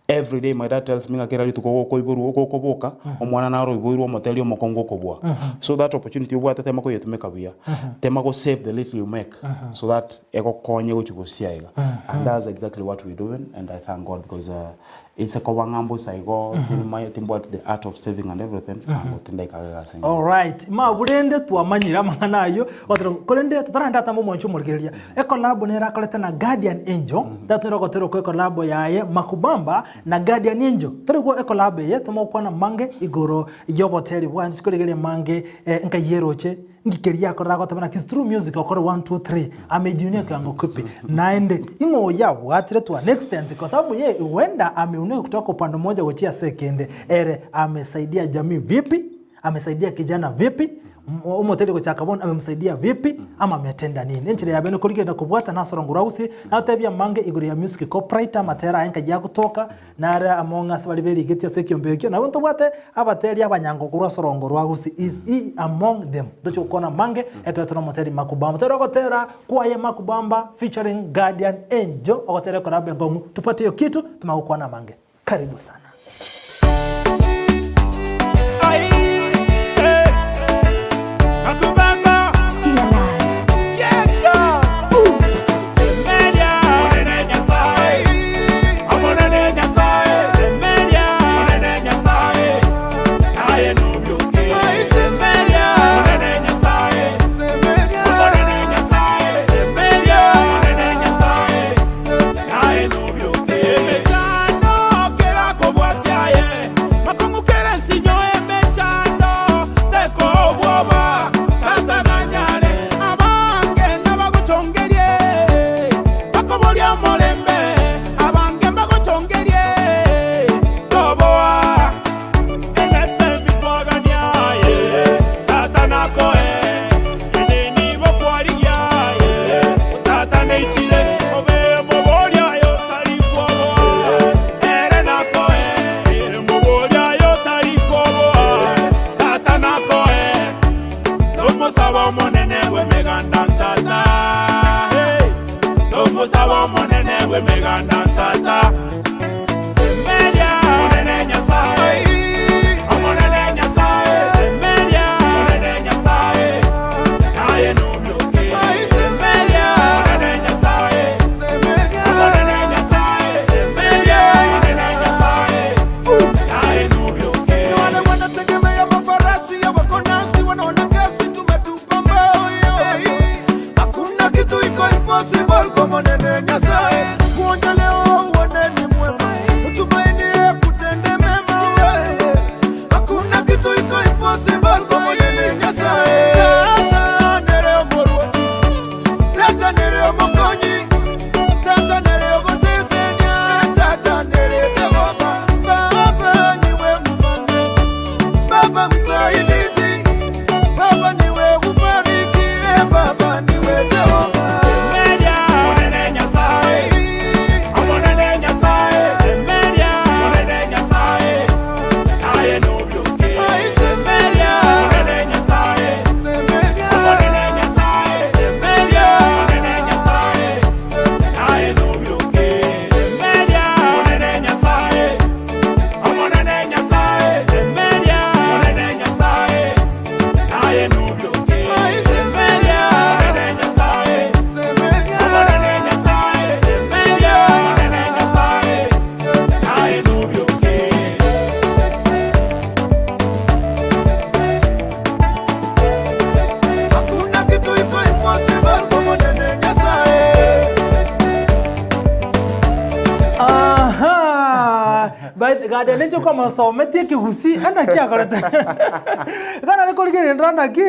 every day my dad tells me ngakera lituko ko iburu ko boka omwana naro iburu omoteli omokongo ko bwa so that opportunity obwa tetema ko yetumeka bia tema go save the little you make so that eko konye uchigosia iga and that's exactly what we're doing and I thank God because it's a kowangambo saigo my thing about the art of saving and everything all right ma burende tuamanyira manganayo otro kolende tutaranda tamo monchu murgeria e collab ne rakoleta na Guardian Angel that no gotero ko collab yaye Mcubamba na Guardian Angel torigo e collab ye tomo kwana mange igoro yoboteli bwanzi kolegeria mange nka yeroche ngikeria akora gotabana kis true music okora 1 2 3 amejiunia kango kupi naende ingo yabo atire to an extent kwa sababu ye huenda ameunua kutoka upande mmoja gochia sekende ere amesaidia jamii vipi amesaidia kijana vipi umoteli ko chakabon amemsaidia vipi ama ametenda nini nchire ya beno kuligenda kubwata nasoro ngurausi na utabia mange iguri ya music copyright amatera enka ya kutoka nara amonga sabali beli getia sekiombekio na bonto bwate abateli abanyango kurwa sorongo rwagusi is he among them docho kona mange etotero moteli Mcubamba tero gotera kwa ye Mcubamba featuring Guardian Angel ogotera kora bengongu tupate hiyo kitu tumaukwana mange karibu sana. Mcubamba Still alive. yeah Semelia onene nyasaye amonene nyasaye Semelia onene nyasaye naye nubyoke Semelia onene nyasaye Semelia onene nyasaye Semelia onene nyasaye naye nubyoke Mekano kera kobwa gade nenjo kama someti kihusi ana kia korete kana niko ligere ndana ki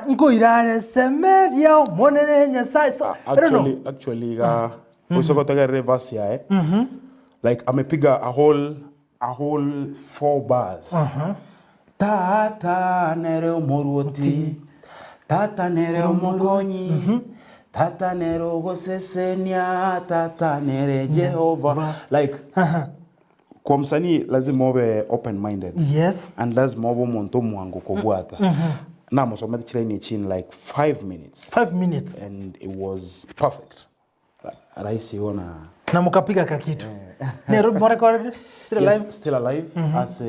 nko irare semeria monene nyasai so actually usokotaka reverse ya like amepiga a whole 4 bars tata nero moruoti tata nero mogonyi tata nero gosesenia tata nere Jehova like kwa msanii lazima ube open minded yes and lazima ube muntu mwangu kubwata na musomete chile chin like 5 minutes and it was perfect raisi ona na mukapiga kakitu nero record still alive as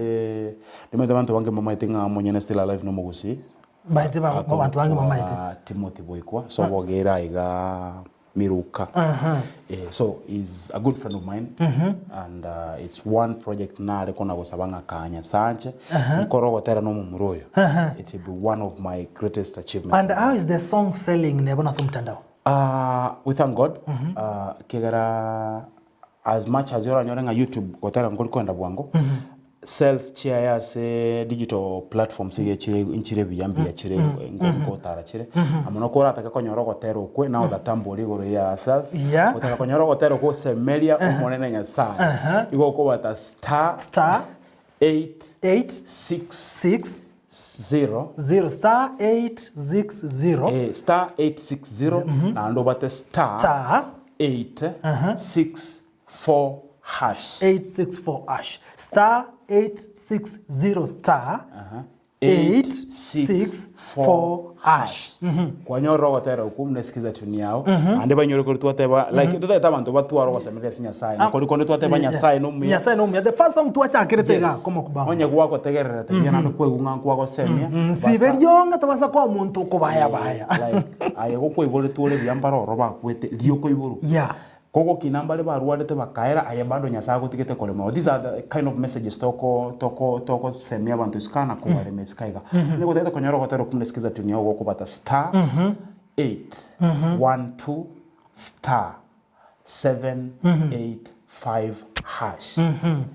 nimedemanto wange mama itinga monyene still alive no mugusi baite ba bantu wange mama ite Timothy Boykwa so wogera iga miruka so he's a good friend of mine and it's one project na reko na gosabanga kanya sanje nkorogotera no mumuroyo it will be one of my greatest achievements. And how is the song selling nebona so mtandao? We thank God kigera as much as you're on YouTube gotera ngori kwenda bwango self chia ya se digital platforms ye chire inchire biyambi ya chire ngo tara chire amono kora ataka konyoro gotero kwe na other tambo ligoro ya self otaka konyoro gotero ko semelia umonene nya sa igo ko bata star 866 0 star 860 star 860 na ndo bata star 864 hash 864 star 860 star 864 hash kwa nyoro gotera ukumnesikiza tuni yao ande banyoro ko twateba like tutata bantu batwaro gosemeria sinya sai ko liko twateba nya sai no mi the first time tuacha akiretega koma kubanga onye kwa ko tegerera tenya na kwegunga kwa gosemia siberionga tabasa kwa muntu ko baya like aye ko kwibole tole byambaro roba kwete dio ko iburu koko kinambale baruadete bakaera ayabado nyasa gutigete kolema. These are the kind of messages toko semia abantu skana ko bale meskaiga nego tete konyoro gotero kumlesikiza tunia go kubata star 812 star 785 hash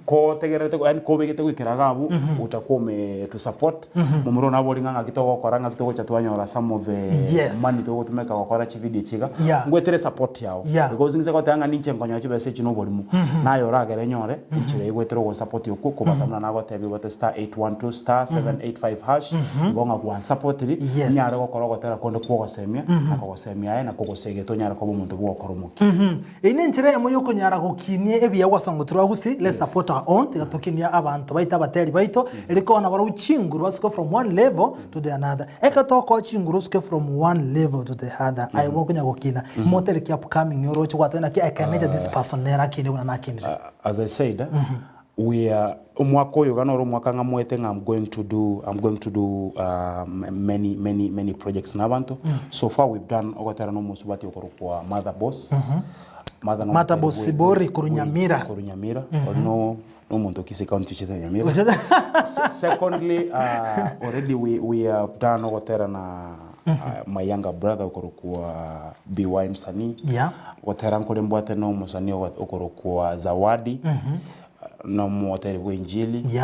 ko tegerete ko en ko begete kwikiragabu utakuwa to support mumuro nabo ringanga kitoko koranga kitoko chatwanyora some of money to tumeka gukora chi video chiga ngwetere support yao because ngize ko tanga ninche nkonyo chi bese chino bolimu nayo ragere nyore ichire igwetere go support yo kuko batamna nago tebi bote star 812 star 785 hash ngonga kwa support ri nyare go korogo tera konde ko semia akoko semia na koko sege to nyare ko muntu go koromoki ine nchire yamoyo ko nyara gokinie ebiya wasango turagusi let's support our own tugatokinia abantu baita bateri baito eriko na bara uchinguru wasiko from one level to the another ekatoko chinguru wasiko from one level to the other ayo kunya gokina motel ki upcoming yoro chwa tena ki I can manage this person nera kine una nakini as I said we are umwaka uyu ganoro umwaka ngamwete I'm going to do many projects nabantu so far we've done ogotera no musubati okorukwa mother boss mata bosibori kurunyamira no muntu kisi county chete nyamira secondly already we have done ogotera na my younger brother okorukwa BY msanii ogotera nkole mbwate no musanii okorukwa Zawadi no motere wenjili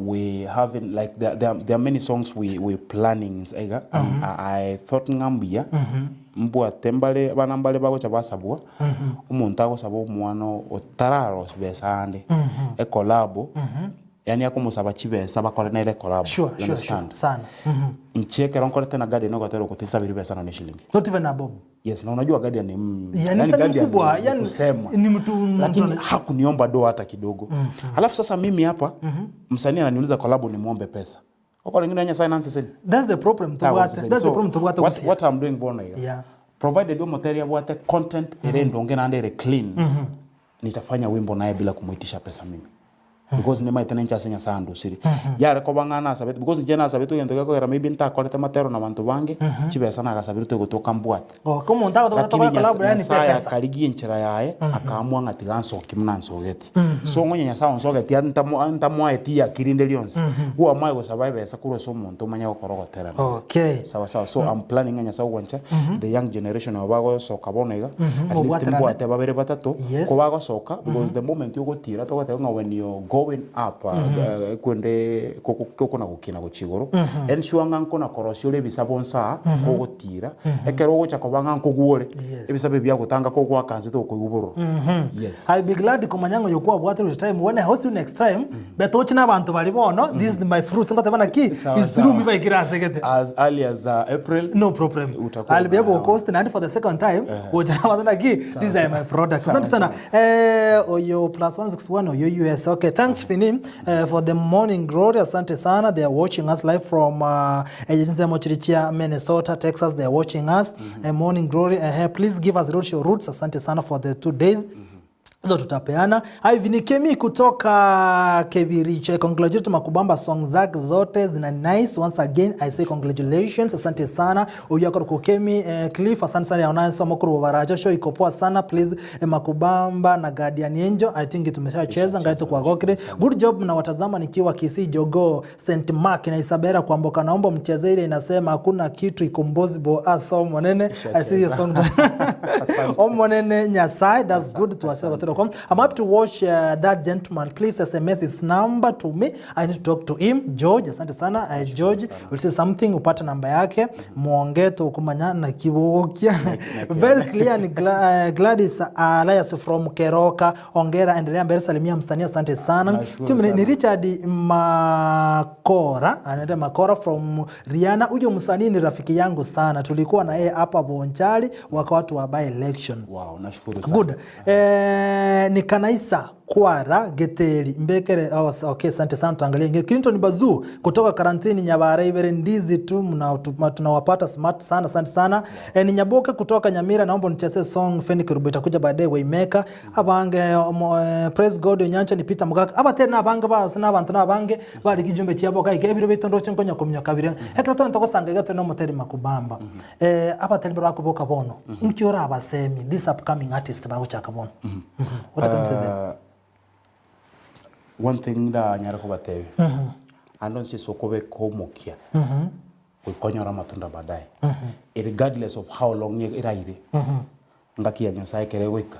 we having like there are many songs we planning ega I thought ngambia mbwa tembale banambale bako chabasabwa umuntu akosaba umwana otararo besande e collabo yani yakumusaba chibesa bakora na ile collabo sure sana incheke ronko tena gadi no gatero kutinsa biri besa na shilingi not even a bob yes na unajua gadi ni yani gadi kubwa yani ni mtu lakini hakuniomba doa hata kidogo alafu sasa mimi hapa msanii ananiuliza collabo ni muombe pesa wako wengine anya finance sasa that's the problem to what I'm doing bona provided material what content erendo ngena ndere clean nitafanya wimbo naye bila kumuitisha pesa mimi because nema itenencha senya sandu siri yare ko bangana sabet because jena sabetu yendo ko era maybe nta kolete matero na bantu bange chibesa na gasabiru gotoka mbwate ko muntu agotoka collab yani pesa kaligi enchira yae akamwa ngati ganso kimnanso geti so ngonya sawo sogeti ntamwa eti akirinde lions huwa mwa go survive esa kuro so muntu manya ko korogotera sawa so I'm planning anya sawo wancha the young generation abago soka bonega at least mbwate babere batatu ko bago soka because the moment you go tira to when you go going up kwende koko na gukina guchigoro ensure nganko na korosio bisabonsa kogotira ekero gocha kobanga nkogwore ebisabe bya gutanga ko kwa kanze to kuyuburo. Yes, I'll be glad kumanyango yokuwa what the time when I host you next time betochi na abantu bali bono this is my fruits ngote bana ki is through me by kirasegete as early as April. No problem. I'll be able to host and for the second time these are my products. Asante sana oyo +161 oyo US. Okay, thanks Vinny for the morning glory. Asante sana. They are watching us live from Egesinga, Minnesota, Texas. They are watching us. Morning glory. Please give us your roots. Asante sana for the 2 days. Hizo tutapeana. Vinny Kemi kutoka Kebiriche. Congratulations Mcubamba, songs zake zote zina nice. Once again I say congratulations. Asante sana. Uyako Kukemi Cliff asante sana yaona somo kuru baraja show iko poa sana. Please Mcubamba na Guardian Angel I think tumeshacheza ngaito kwa gokre. Good job na watazama nikiwa Kisii Jogo St Mark na Isabela kwa Mboka, naomba mcheze ile inasema hakuna kitu impossible aso monene. I see your song. Monene Nyasai, that's good to us. I'm happy to watch that gentleman. Please SMS his number to me. I need to talk to him. George, asante sana. George will say something, upata namba yake. Muonge to kumanya na kibokia. Very clear and Gladys Elias from Keroka. Ongera endelea mbele salimia msanii asante sana. Ni Richard Makora. Anaenda Makora from Rihanna. Ujo msanii ni rafiki yangu sana. Tulikuwa na yeye hapa Bonchari wakati wa by election. Wow, nashukuru sana. Good. Ni Kanaisa Kwara Geteri Mbekere. Okay, asante sana. Tuangalie ingine. Clinton Bazu kutoka karantini Nyabara Ibere Ndizi tu tunawapata smart sana. Asante sana. Ni Nyaboke kutoka Nyamira, naomba nicheze song Feni Kirubu itakuja baadaye Waymaker. Abange Praise God Nyancha ni Peter Mugaka. Aba tena abange ba sana abantu nabange bali kijumbe cyaboka ikebiro bitondo cyenkonya kumya kabire. Hekero to ntagosanga gato no moteri Mcubamba. Aba tena barakuboka bono. Inkiora abasemi this upcoming artist barakuchaka bono. What are you going to them? One thing that nyara ko batewe andon se sokobe ko mokia ukonyora matunda baadaye regardless of how long iraire ngaki ya nyasaye kere weka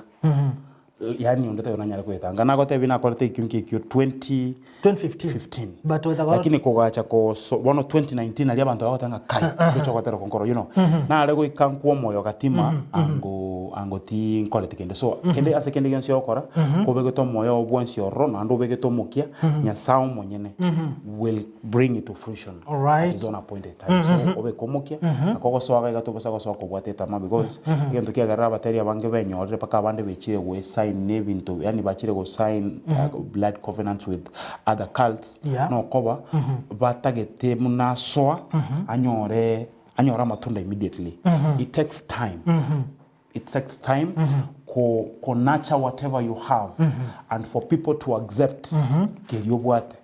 yani ondeta yona nyara ko etanga na gote bina korete ikyunki 2015 but lakini kogacha ko bono 2019 ali abantu bakotanga kai cyo gotero konkoro na ale go ikankuo moyo gatima ango ti nkolete kende so kende ase kende gensi okora ko begeto moyo bwensi oro na ndo begeto mokia nya sound monyene will bring it to fruition. All right, is on appointed time so obe komokia akoko so aga gato bosa so ko bwateta ma because gento kia garaba battery abange benyo ore paka bande bechire we sign nebinto yani bachire go sign blood covenants with other cults no cover batagete muna soa anyora matunda immediately. It takes time. It takes time ko nurture whatever you have and for people to accept kiliobwate.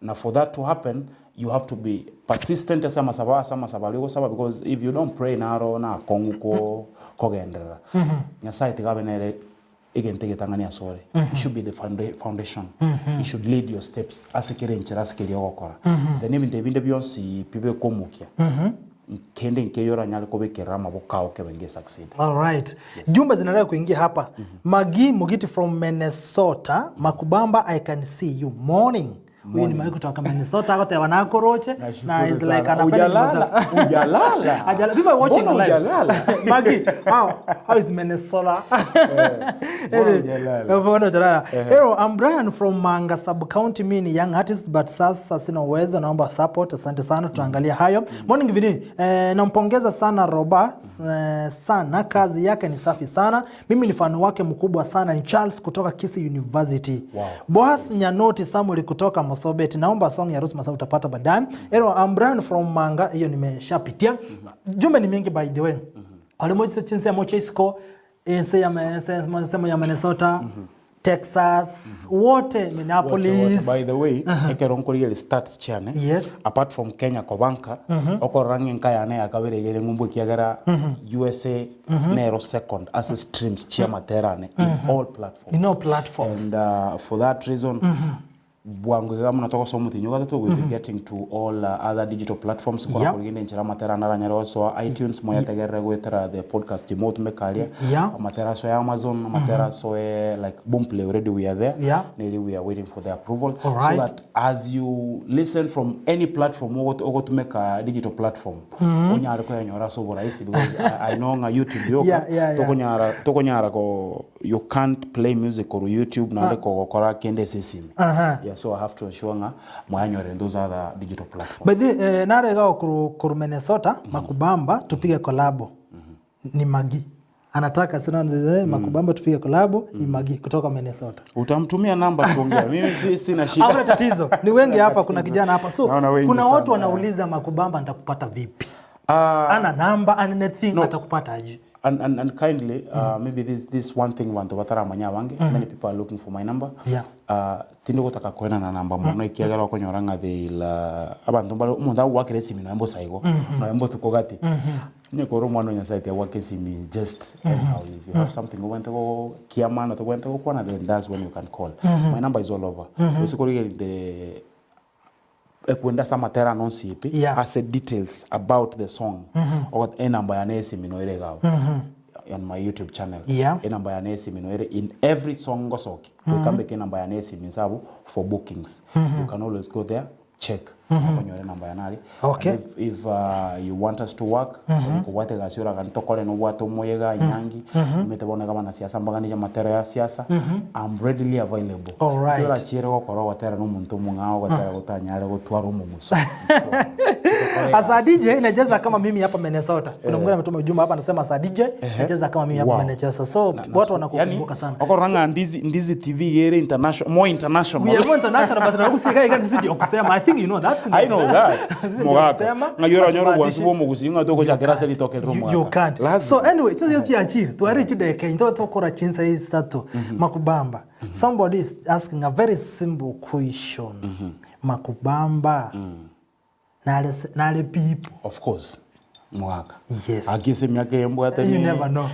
Now for that to happen you have to be persistent sama sabaligo because if you don't pray naro na konguko kogendera nyasai tigabenere igente Tanzania sorry it should be the foundation. It should lead your steps asekere nchira asekere okora the name in the binde bionsi pibe komukia kende nkeyora nyale kobekera mabokao kebenge succeed. All right, yes. Jumba zinataka kuingia hapa. Magi Mugiti from Minnesota. Mcubamba, I can see you. Morning. Huyu ni Magi kutoka Minnesota akote wanakoroche na is like anapenda ujalala. Ajala people watching live. Magi, how is Minnesota? I'm Brian from Manga Sub County, mini young artist but sasa sina uwezo, naomba support. Asante sana, tuangalia hayo. Morning Vinny, nampongeza sana Roba sana, kazi yake ni safi sana. Mimi ni fan wake mkubwa sana, ni Charles kutoka Kisii University. Wow. Boas Nyanoti Samuel kutoka Mosobeti, naomba song ya Rose Masa utapata baadaye. I'm Brian from Manga, hiyo nimeshapitia. Jumbe ni mingi by the way. Alimoja chinsi ya Mochesko, ense ya Minnesota, Texas, wote Minneapolis. By the way, ekeronkori ile stats chane. Yes. Apart from Kenya Kovanka, oko rangi nkaya ne akabere yele ngumbu kiagara USA nero second as streams chia materane in all platforms. In all platforms. And for that reason, bwangu kama natoka somo tinyo gatatu we'll be getting to all other digital platforms kwa kulingine nchira matera naranyaro so iTunes moya tegerera gwetera the podcast remote mekalia matera so ya Amazon matera so like Boomplay already we are there maybe we are waiting for the approval so that as you listen from any platform ogo to make a digital platform onyara ko yanyora so boraisi because I know on YouTube yoko tokonyara ko you can't play music on YouTube na ko kora kende system so I have to ensure nga mwanyore those other digital platforms. But narega ku Minnesota Mcubamba tupige collabo. Ni Magi. Anataka sana Mcubamba tupige collabo ni Magi kutoka Minnesota. Utamtumia namba tuongea. Mimi sina shida. Hauna tatizo. Ni wengi hapa kuna kijana hapa. So kuna watu wanauliza Mcubamba nitakupata vipi? Ana namba anything atakupata aje? And kindly, maybe this one thing wanto batara manya wange. Many people are looking for my number. Tindo kutaka kuena na namba mwana ikiagara wako nyoranga la abantu munda wakire simi na mbo saigo na mbo tukogati. Nyekoro mwana nya site ya wake simi just anyhow if you have something went go kiama na to went go kwana then that's when you can call. My number is all over. Usikori the kwenda samatera nonsipi has details about the song or a number ya nesi minoire gao on my YouTube channel a number ya nesi minoire in every song gosoki we can make a number ya nesi minsabu for bookings you can always go there check on your number ya nari if you want us to work ko wate gasura kan tokole no wato moyega nyangi metabona kama na siasa mbagani ya matera ya siasa I'm readily available kira chire ko koro watera no muntu mungao watera gutanyare gutwara mu muso Asa DJ inajaza kama mimi hapa Minnesota. Kuna mwingine ametuma ujumbe hapa anasema Asa DJ inajaza kama mimi hapa Minnesota. So watu wanakukumbuka sana. Okoranga Ndizi TV yere international more international. We are more international but nakusika igani studio kusema I think you know that. I know that. Mogaka. Ngayora nyoro bwansubo mugusinga toko chakera seli toke romo. You can't. So anyway, so yoti achiri. Tuari chide ke into tokora chinsa hii stato. Mcubamba. Somebody is asking a very simple question. Mcubamba. Nale people. Of course. Mwaka. Yes. Akise miaka yembo hata ni. You never know.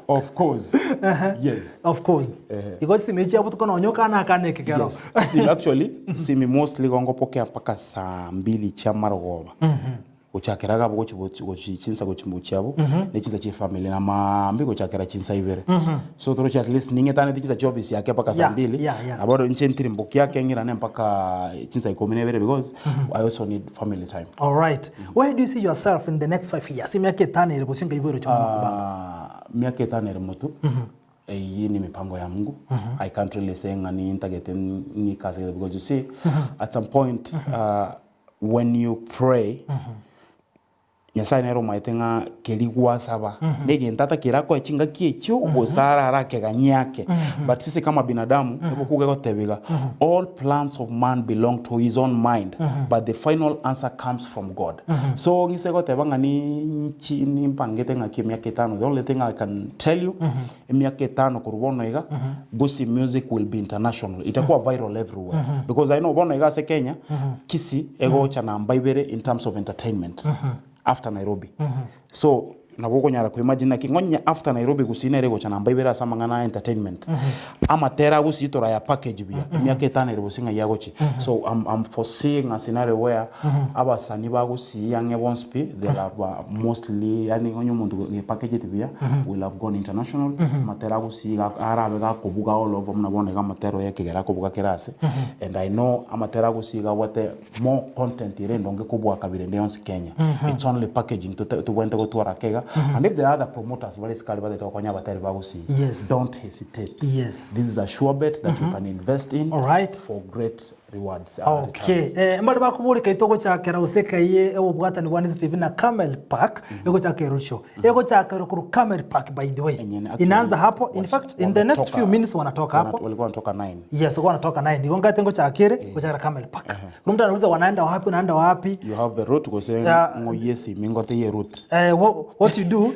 Of course. Yes. Of course. Because simechi hapo tuko naonyoka na akane kekero. See actually, simi mostly gongo pokea paka saa 2 cha marogoba. Uchakeraga bwo chinsa go chimbuchabo ne chinsa chi family na mambi go chakera chinsa ibere so toro at least ninge tane chinsa chobisi yake paka saa 2 aboro nchentiri mbuki yake ngira ne mpaka chinsa ikomine ibere because I also need family time. All right, where do you see yourself in the next 5 years? Miaka 5 ile kusinga ibero cha Mcubamba. Miaka 5 ile mutu hii ni mipango ya Mungu. I can't really say ngani intagete ni kazi because you see at some point when you pray Nyasaye nero maitenga keligwa saba nege ntata kirako echinga kiecho gosara harake ganyake but sisi kama binadamu ekukuga gotebega all plans of man belong to his own mind but the final answer comes from God so ngise gotebanga ni nchini mpangete ngaki miaka 5 the only thing I can tell you miaka 5 kurubono iga gosi music will be international itakuwa viral everywhere because I know bono iga se Kenya kisi ego cha namba ibere in terms of entertainment after Nairobi. So naboko nyara ko imagine kingonya after Nairobi gusinere go chana mbaibera samangana entertainment amatera gusitora ya package bia miaka 5 ero singa yagochi so I'm foreseeing a scenario where abasani bagusi yange wonspi they are mostly yani ngonyo mundu package tibia will have gone international matera gusi arabe ga kubuga all over mnabone ga matero yake gera kubuga kerase and I know amatera gusi ga wate more content ire ndonge kubwa kabire ndeyonsi Kenya it's only packaging to wente go twara kega and if there are other promoters very scarce but they konya batari bagusi don't hesitate this is a sure bet that you can invest in for great rewards. Okay. Mbado bakubulika itogo chakera usekaye obwatani wa Ndizi TV na Camel Park ego chakera show. Ego chakera ku Camel Park by the way. Inaanza hapo. In fact in the next few minutes wanatoka hapo. Walikuwa wanatoka 9. Yes, walikuwa wanatoka 9. Ngonga tengo chakere go chakera Camel Park. Rumta anauliza wanaenda wapi naenda wapi? You have the route go say ngoyesi mingote ye route. What you do?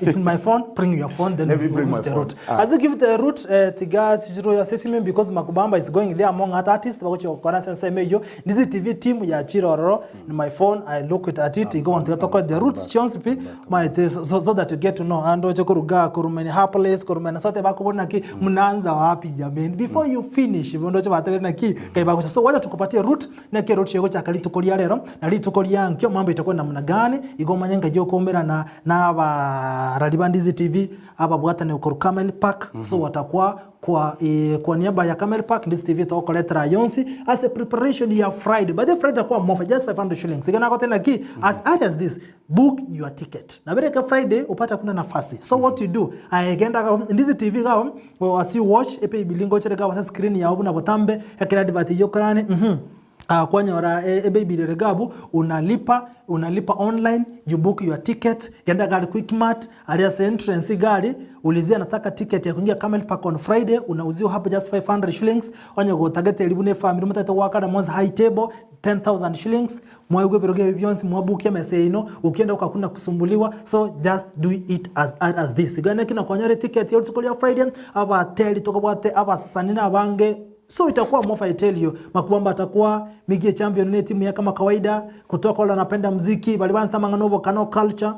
It's in my phone. Bring your phone then we bring the route. As you give the route tiga tijiro ya assessment because Mcubamba is going there among other artists. rocho kora sense meyo Ndizi TV team ya Chirororo in my phone I look at it go on to talk the roots chance pi my so that you get to know and ocho kuruga kurumeni hapless kurumeni sote bakubona ki mnaanza wapi jameni before you finish bondo cho batebena ki kai bagusa so wacha tukupatie root na ke root yego chakali tukolia lero na litukolia nkyo mambo itakuwa namna gani igomanya jo komera na aba radiba Ndizi TV aba bwata ne ukuru Camel Park so watakuwa kwa niaba ya Camel Park Ndizi TV tokoleta yonsi as a preparation ya Friday but the Friday kwa mofa just 500 shillings igana kote na ki as early as this book your ticket na bereka Friday upata kuna nafasi so what you do agenda Ndizi TV gao as you watch epe bilingo chere gao screen ya obuna botambe yakira advert yokrane kwa nyora baby regabu unalipa online you book your ticket genda gari quickmart alias entrance gari ulizia nataka ticket ya kuingia Camel Park on Friday unauzio hapo just 500 shillings onyago target elibune family mutata wakada monza high table 10,000 shillings mwagwe biroge beyonce mwabuke meseino ukienda ukakuna kusumbuliwa so just do it as this gana kina kwa nyore ticket ya utukolia Friday aba teli tokobwate aba sanina abange so itakuwa mofa I tell you Mcubamba atakuwa migie champion ne timu ya kama kawaida kutoka wala napenda muziki bali banza manganobo kano culture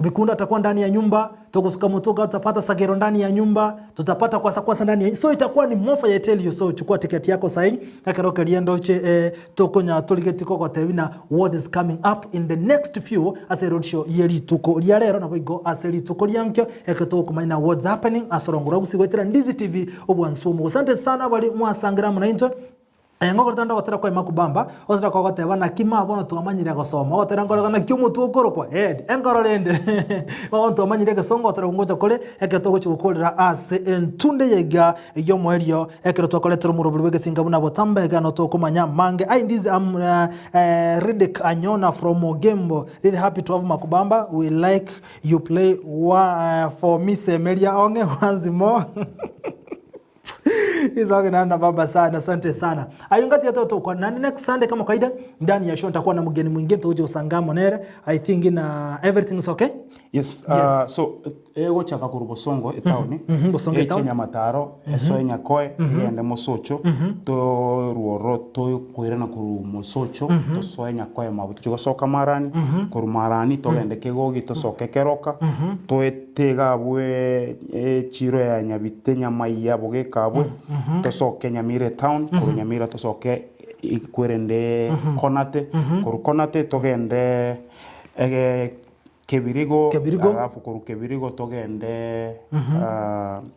Bikunda atakuwa ndani ya nyumba tokosuka motoka tutapata sagero ndani ya nyumba tutapata kwa ndani ya so itakuwa ni mofa I tell you so chukua tiketi yako sahi akaroka liendo che tokonya toligeti koko tebina what is coming up in the next few as a road show yeri tuko liarero na go as a tuko liankyo ekatoko maina what's happening asorongura gusigwetera Ndizi TV obwansumo asante sana bali mwasangira mnainto Ngoko tanda watera kwa Mcubamba osira kwa goteba na kima abono tuamanyire gosoma otera ngoro na kyumu tuokoro kwa head engoro lende wabonto amanyire gesongo otera ngoja kole eketogo chukolera ase entunde yega yo mwerio ekero tokoletero murobulwe Egesinga buna botambe gano tokomanya mange I Ndizi am Ridik Anyona from Ogembo really happy to have Mcubamba we like you play for me Semelia onge once more Izo na baba sana asante sana. Ayungati yato kwa nani next Sunday kama kawaida ndani ya show nitakuwa na mgeni mwingine tuje usangamo nere. I think everything is okay? Yes. So ego chaka kurubosongo etaoni. Bosongo etaoni. Echenya mataro, eso enyakoe, ende mosocho, to ruoro to koira na kurumosocho, to so enyakoe mabutu chigo soka marani, kurumarani to ende kegogi to soke keroka, to etega bwe chiro ya nyabite nyamaiya boge kabwe, to soke nyamire town, kuru nyamira to soke ikwerende konate, kuru konate to gende Kebirigo, alafu kuru Kebirigo togende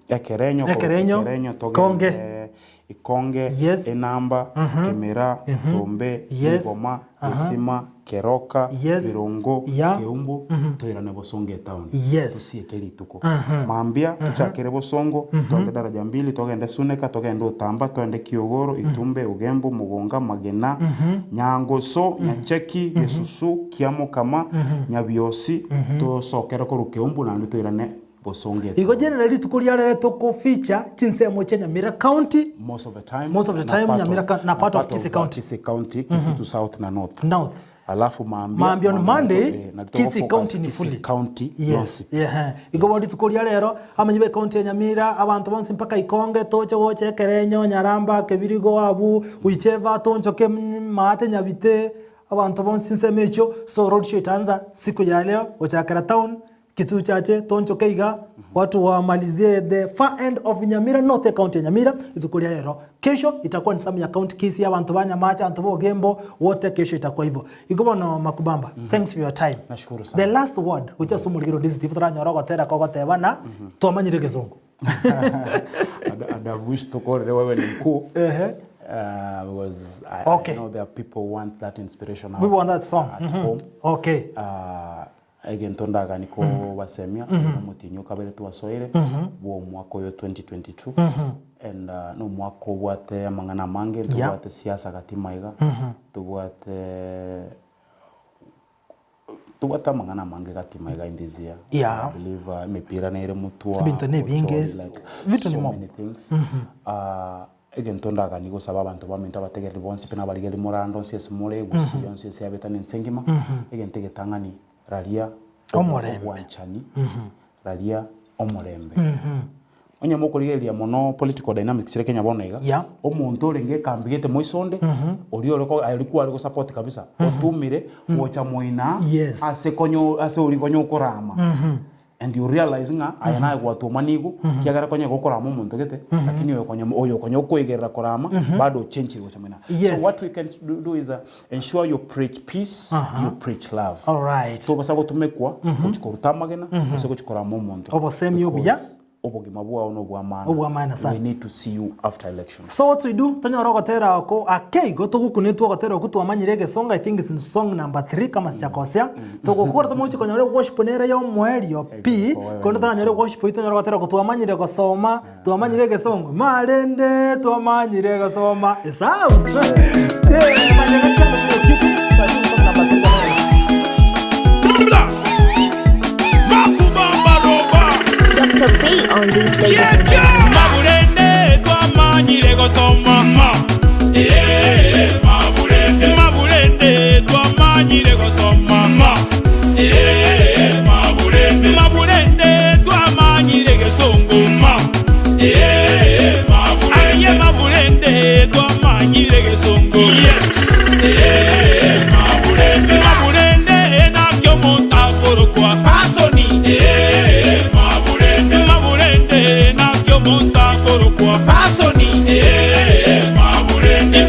Ekerenyo togende Ikonge, yes. Enamba, Kemera, Tombe, yes. Ngoma, Isima, Keroka, yes. Virongo, Keumbu, toirane Bosonge town. Yes. Tusiye keli tuko. Mambia, tuchakere Bosongo, togende daraja mbili, togende Suneka, togende Utamba, togende Kiogoro, Itumbe, Ugembo, Mugonga, Magena, Nyangoso, Nyacheki, Yesusu, Kiamo Kama, Nyabiosi, to sokera kuru Keumbu na toirane Bosonge. Igo generally tukuliarere toko feature chinsemo cha Nyamira County Most of the time Nyamira na part of Kisii County. Kisii County, Kitu South na North. Alafu Maambia on Monday Kisii County ni fully County. Yes. Yeah. Igo bondi tukulia lero amanyibe county ya Nyamira abantu bonse mpaka Ikonge toche woche Kerenyo Nyaramba Kebirigo abu Uicheva tonchoke Mate Nyabite abantu bonse nsemecho so road show itaanza siku ya leo Ochakara town kitu chache toncho keiga watu wamalizie the far end of Nyamira North County Nyamira itukulia lero kesho itakuwa ni samu ya county Kisii abantu banyamacha abantu bogembo wote kesho itakuwa hivyo igobono Mcubamba thanks for your time nashukuru sana the last word ucha sumuliro Ndizi TV turanyora gotera kogotebana twamanyire Gezongo I wish to call wewe ni mkuu because I know there are people who want that inspiration we want that song at home okay again tondaga niko basemia mutinyo kabere tuwasoire bo mwako yo 2022 and no mwako bwate amangana mange tubwate siasa katimaiga tubwate amangana mange katimaiga indizia I believe mipira na ire mutua bintu ne binges vitu ni mo again tondaga niko sababa abantu bamenta bategera bonse pena baligeli morando nsiese more gusi yonse yabetani nsengima again tegetangani ralia omorembe wanchani ralia omorembe onya mukurigeria mono political dynamics kire Kenya bonaiga omuntu renge kambigete moisonde ori oriko alikuwa ariko support kabisa otumire wocha moina ase uri konyo kurama and you realize nga ayana gwatu manigu kiagara konye gokorama omuntu gete lakini oyo konyo koigerera korama bado change wocha moina. So what we can do is ensure you preach peace, you preach love. All right. So basago tumekwa kuchikoruta magena basago kuchikorama omuntu obo same yobuya obogima bwao no bwamana. We need to see you after election. So what we do tonyora gotera ko akei gotugukunitwa gotera ko twamanyire Egesinga. I think it's in song number 3 kama sijakosea tugukora tumuchi konyore worship nera yo mweri yo p kondo tanyore worship itonyora gotera ko twamanyire gosoma twamanyire Egesinga marende twamanyire gosoma esau To be on these ladies and gentlemen. Maburende twamanyire gosoma maburende twamanyire gosoma maburende twamanyire gesongo maburende twamanyire gesongo yes maburende nakyo montakorokwa asoni nakyo montakorokwa asoni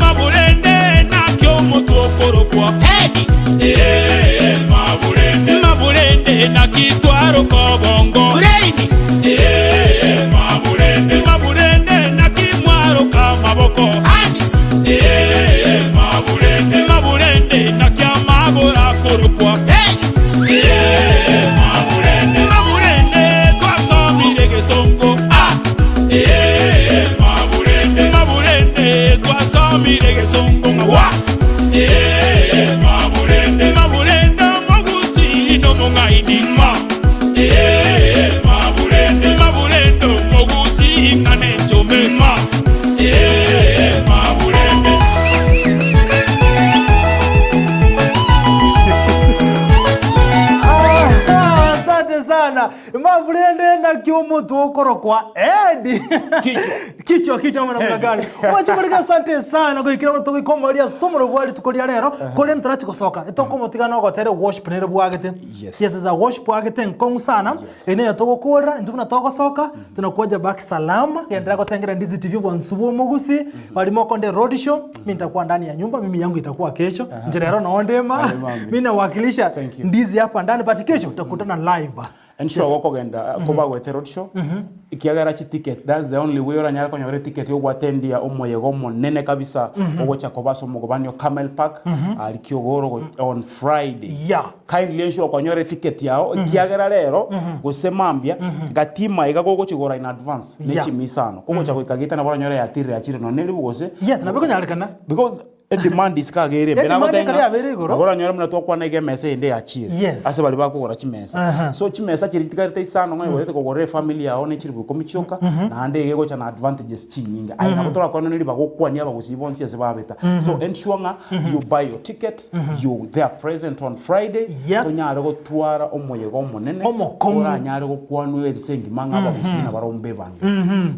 maburende nakyo motokorokwa hedi maburende nakitwaro kobongo reini maburende nakimwaro kamaboko hadis maburende nakyamagora korokwa hedis maburende twasomire gesongo maburende twasomire gesongo wa maburende mogusi no mungaini maburende mogusi ngane chome maburende asante sana maburende na kiomuntu okorokwa edi kichwa mwana gani wacha kuriga asante sana ko ikira to ikomoria somoro bwali tukoria rero kole ntarati kosoka etoko mutigana ogotere worship nere bwagete yes is a worship bwagete nkong sana ene to gukora ndubuna to gosoka tunakuja back salama yendera gotengera Ndizi TV bonsubo mugusi bali mokonde road show mimi nitakuwa ndani ya nyumba mimi yangu itakuwa kesho njerero naondema mimi nawakilisha Ndizi hapa ndani but kesho tutakutana live ensure wako genda kuba gwete road show ikiagara chi ticket that's the only way oranyara konyore ticket yo gwatendia omoyego monene kabisa ogocha kobaso mugobanyo Camel Park alikiyogoro on Friday kindly ensure konyore ticket yao ikiagara rero gusemambia gatima igagogo chigora in advance nechi misano kogocha kwikagita na boranyore yatire yachire no neri bugose yes na bikonyarikana because demand is kagere bena gotenga bora nyora muna to kwana ige mesa inde yachire ase bali bakugora chimesa so chimesa chiritikarte isano ngai wete kogore family yao ne chiri bukomichoka na ande ige gocha na advantages chinyinga ai na gotora kono nili bagokwania bagusibonsi ase babeta so ensure nga you buy your ticket you they are present on Friday tonyare go twara omoyego monene ora nyare go kwanu ensengi manga bagusina barombe bange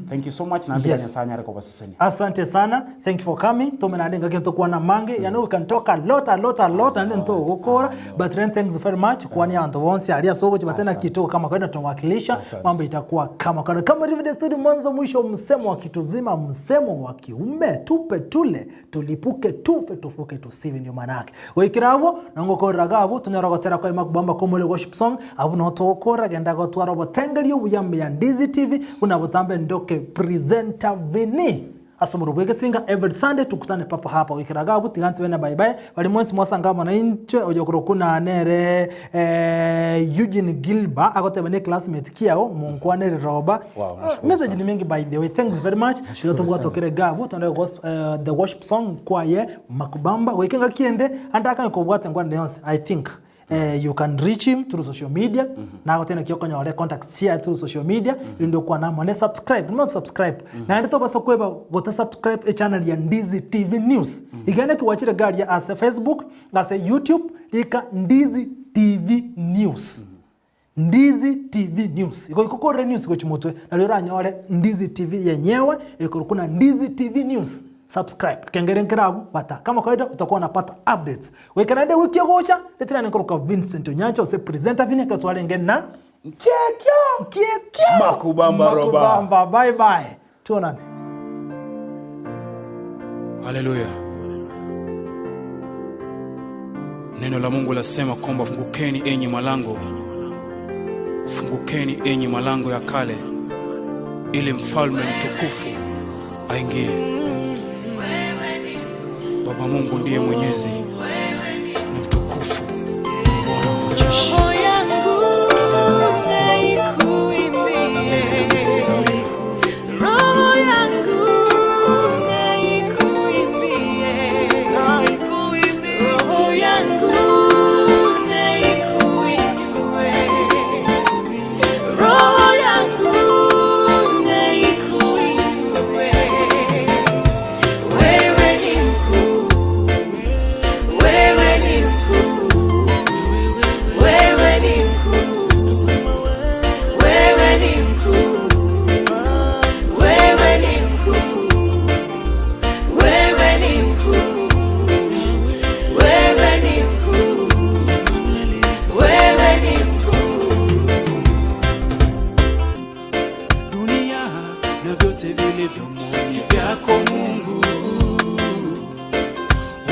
thank you so much na mbia nyasanyare ko basiseni asante sana thank you for coming to menandinga kento na mange you know we can talk a lot and then to gukora but then thanks very much kwani anto bonsi alia sogo chibatena kitu kama kwenda tunawakilisha mambo itakuwa kama River Studio mwanzo mwisho msemo wa kitu zima msemo wa kiume tupe tule tulipuke tufe tufuke tusive ndio manake wikirabo nangokora gabo tunyarogotera kwa Mcubamba komole worship song abu no tokora genda gotwara botengelio buyambe ya Ndizi TV unabotambe ndoke presenter Vinny asomoro Egesinga every Sunday tukutane papa hapa wikiragabu tiganti wena bye bye bali mwensi mwasangama na inche ojokoro kuna nere Eugene Gilba agote bane classmate kiao munkwane roba message ni mingi by the way thanks very much yotobuwa tokere gabu tonde the worship song kwa ye Mcubamba wikinga kiende andaka ko bwate ngwande yonse I think you can reach him through social media na gotena kyo konya ole contact here through social media ndio kwa na mone subscribe not subscribe na ndio basa kweba gota subscribe channel ya Ndizi TV News igane kiwachire gari ya as Facebook as YouTube lika Ndizi TV News Ndizi TV News. Iko kore news ko chimotwe na lera nyore Ndizi TV yenyewe iko kuna Ndizi TV News. Subscribe. Kengere nkiragu bata. Kama kawaida utakuwa unapata updates. Wekanade wiki yogocha letena nikoroka Vincent Onyancha ose presenter Vinny katwale ngena. Mkekyo. Mcubamba roba. Mcubamba. Bye bye. Tuonane. Haleluya. Neno la Mungu lasema kwamba fungukeni enyi malango. Fungukeni enyi malango ya kale ili mfalme mtukufu aingie. Baba Mungu ndiye mwenyezi na mtukufu. Bwana wa majeshi.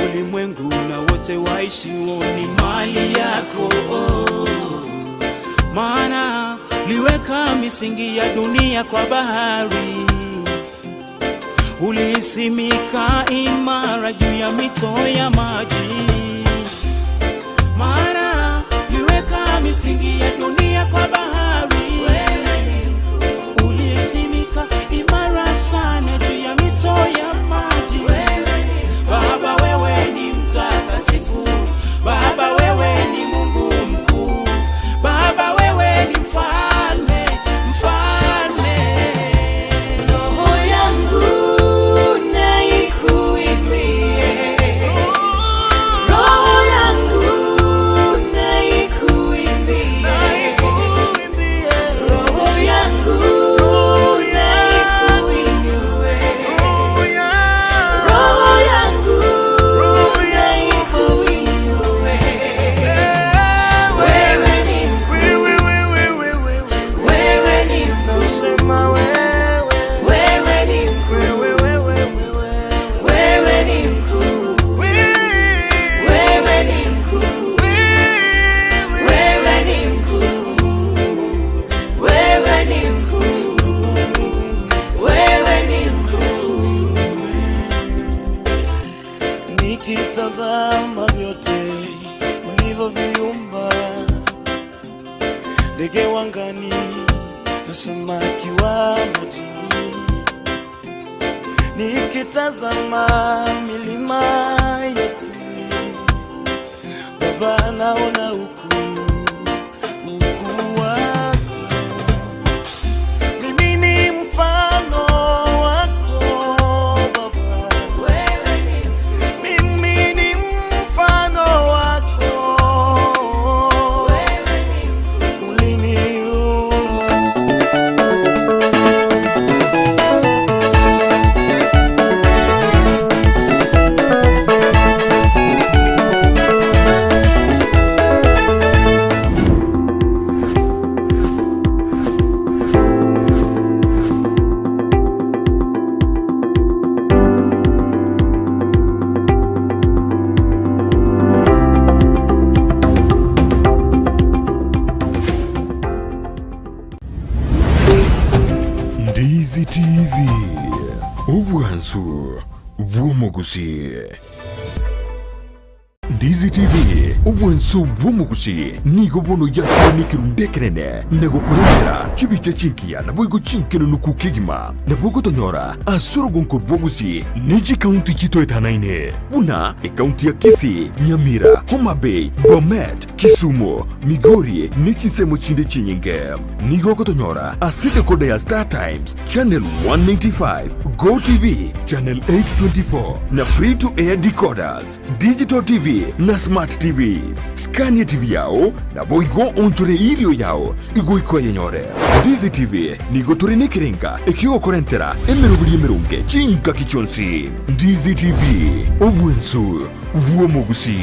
Ulimwengu na wote waishi ni mali yako, maana liweka misingi ya dunia kwa bahari, ulisimika imara juu ya mito ya maji, maana liweka misingi ya dunia kwa bahari, ulisimika imara sana juu ya mito ya maji. Baba wewe ni mtakatifu, Baba wewe ni Mungu mkuu, Baba wewe ni mfalme, mfalme. Roho yangu na ikuimbie, roho yangu na ikuimbie, roho yangu nikitazama vyote ulivyoviumba, ndege wangani na samaki wa majini, nikitazama milima yote, Baba naona ukuu wako. Mimi ni mfano wako Baba, mimi ni mfano wako, Ndizi TV, ubwansu bw'omugusi. Ndizi TV, ubwansu bw'omugusi nigo bono yakunikira undekerene nagukurengera chibice chinkiya nabwo chinkino nukukigima nabwo tonyora asoro gonko bwogusi niji county chito etanaine buna e county ya Kisii, Nyamira, Homa Bay, Bomet, Kisumu, Migori, nichisemo chinde chinyinge. Nigo kotonyora, asite koda ya Star Times, Channel 195, Go TV, Channel 824, na free to air decoders, Digital TV, na Smart TVs. Scania TV yao, na boigo onchore ilio yao, igo iko yenyore. Ndizi TV, nigo torine kiringa, ekio korentera, emerunge, chinka kichonsi. Ndizi TV, obwensu, uomogusi.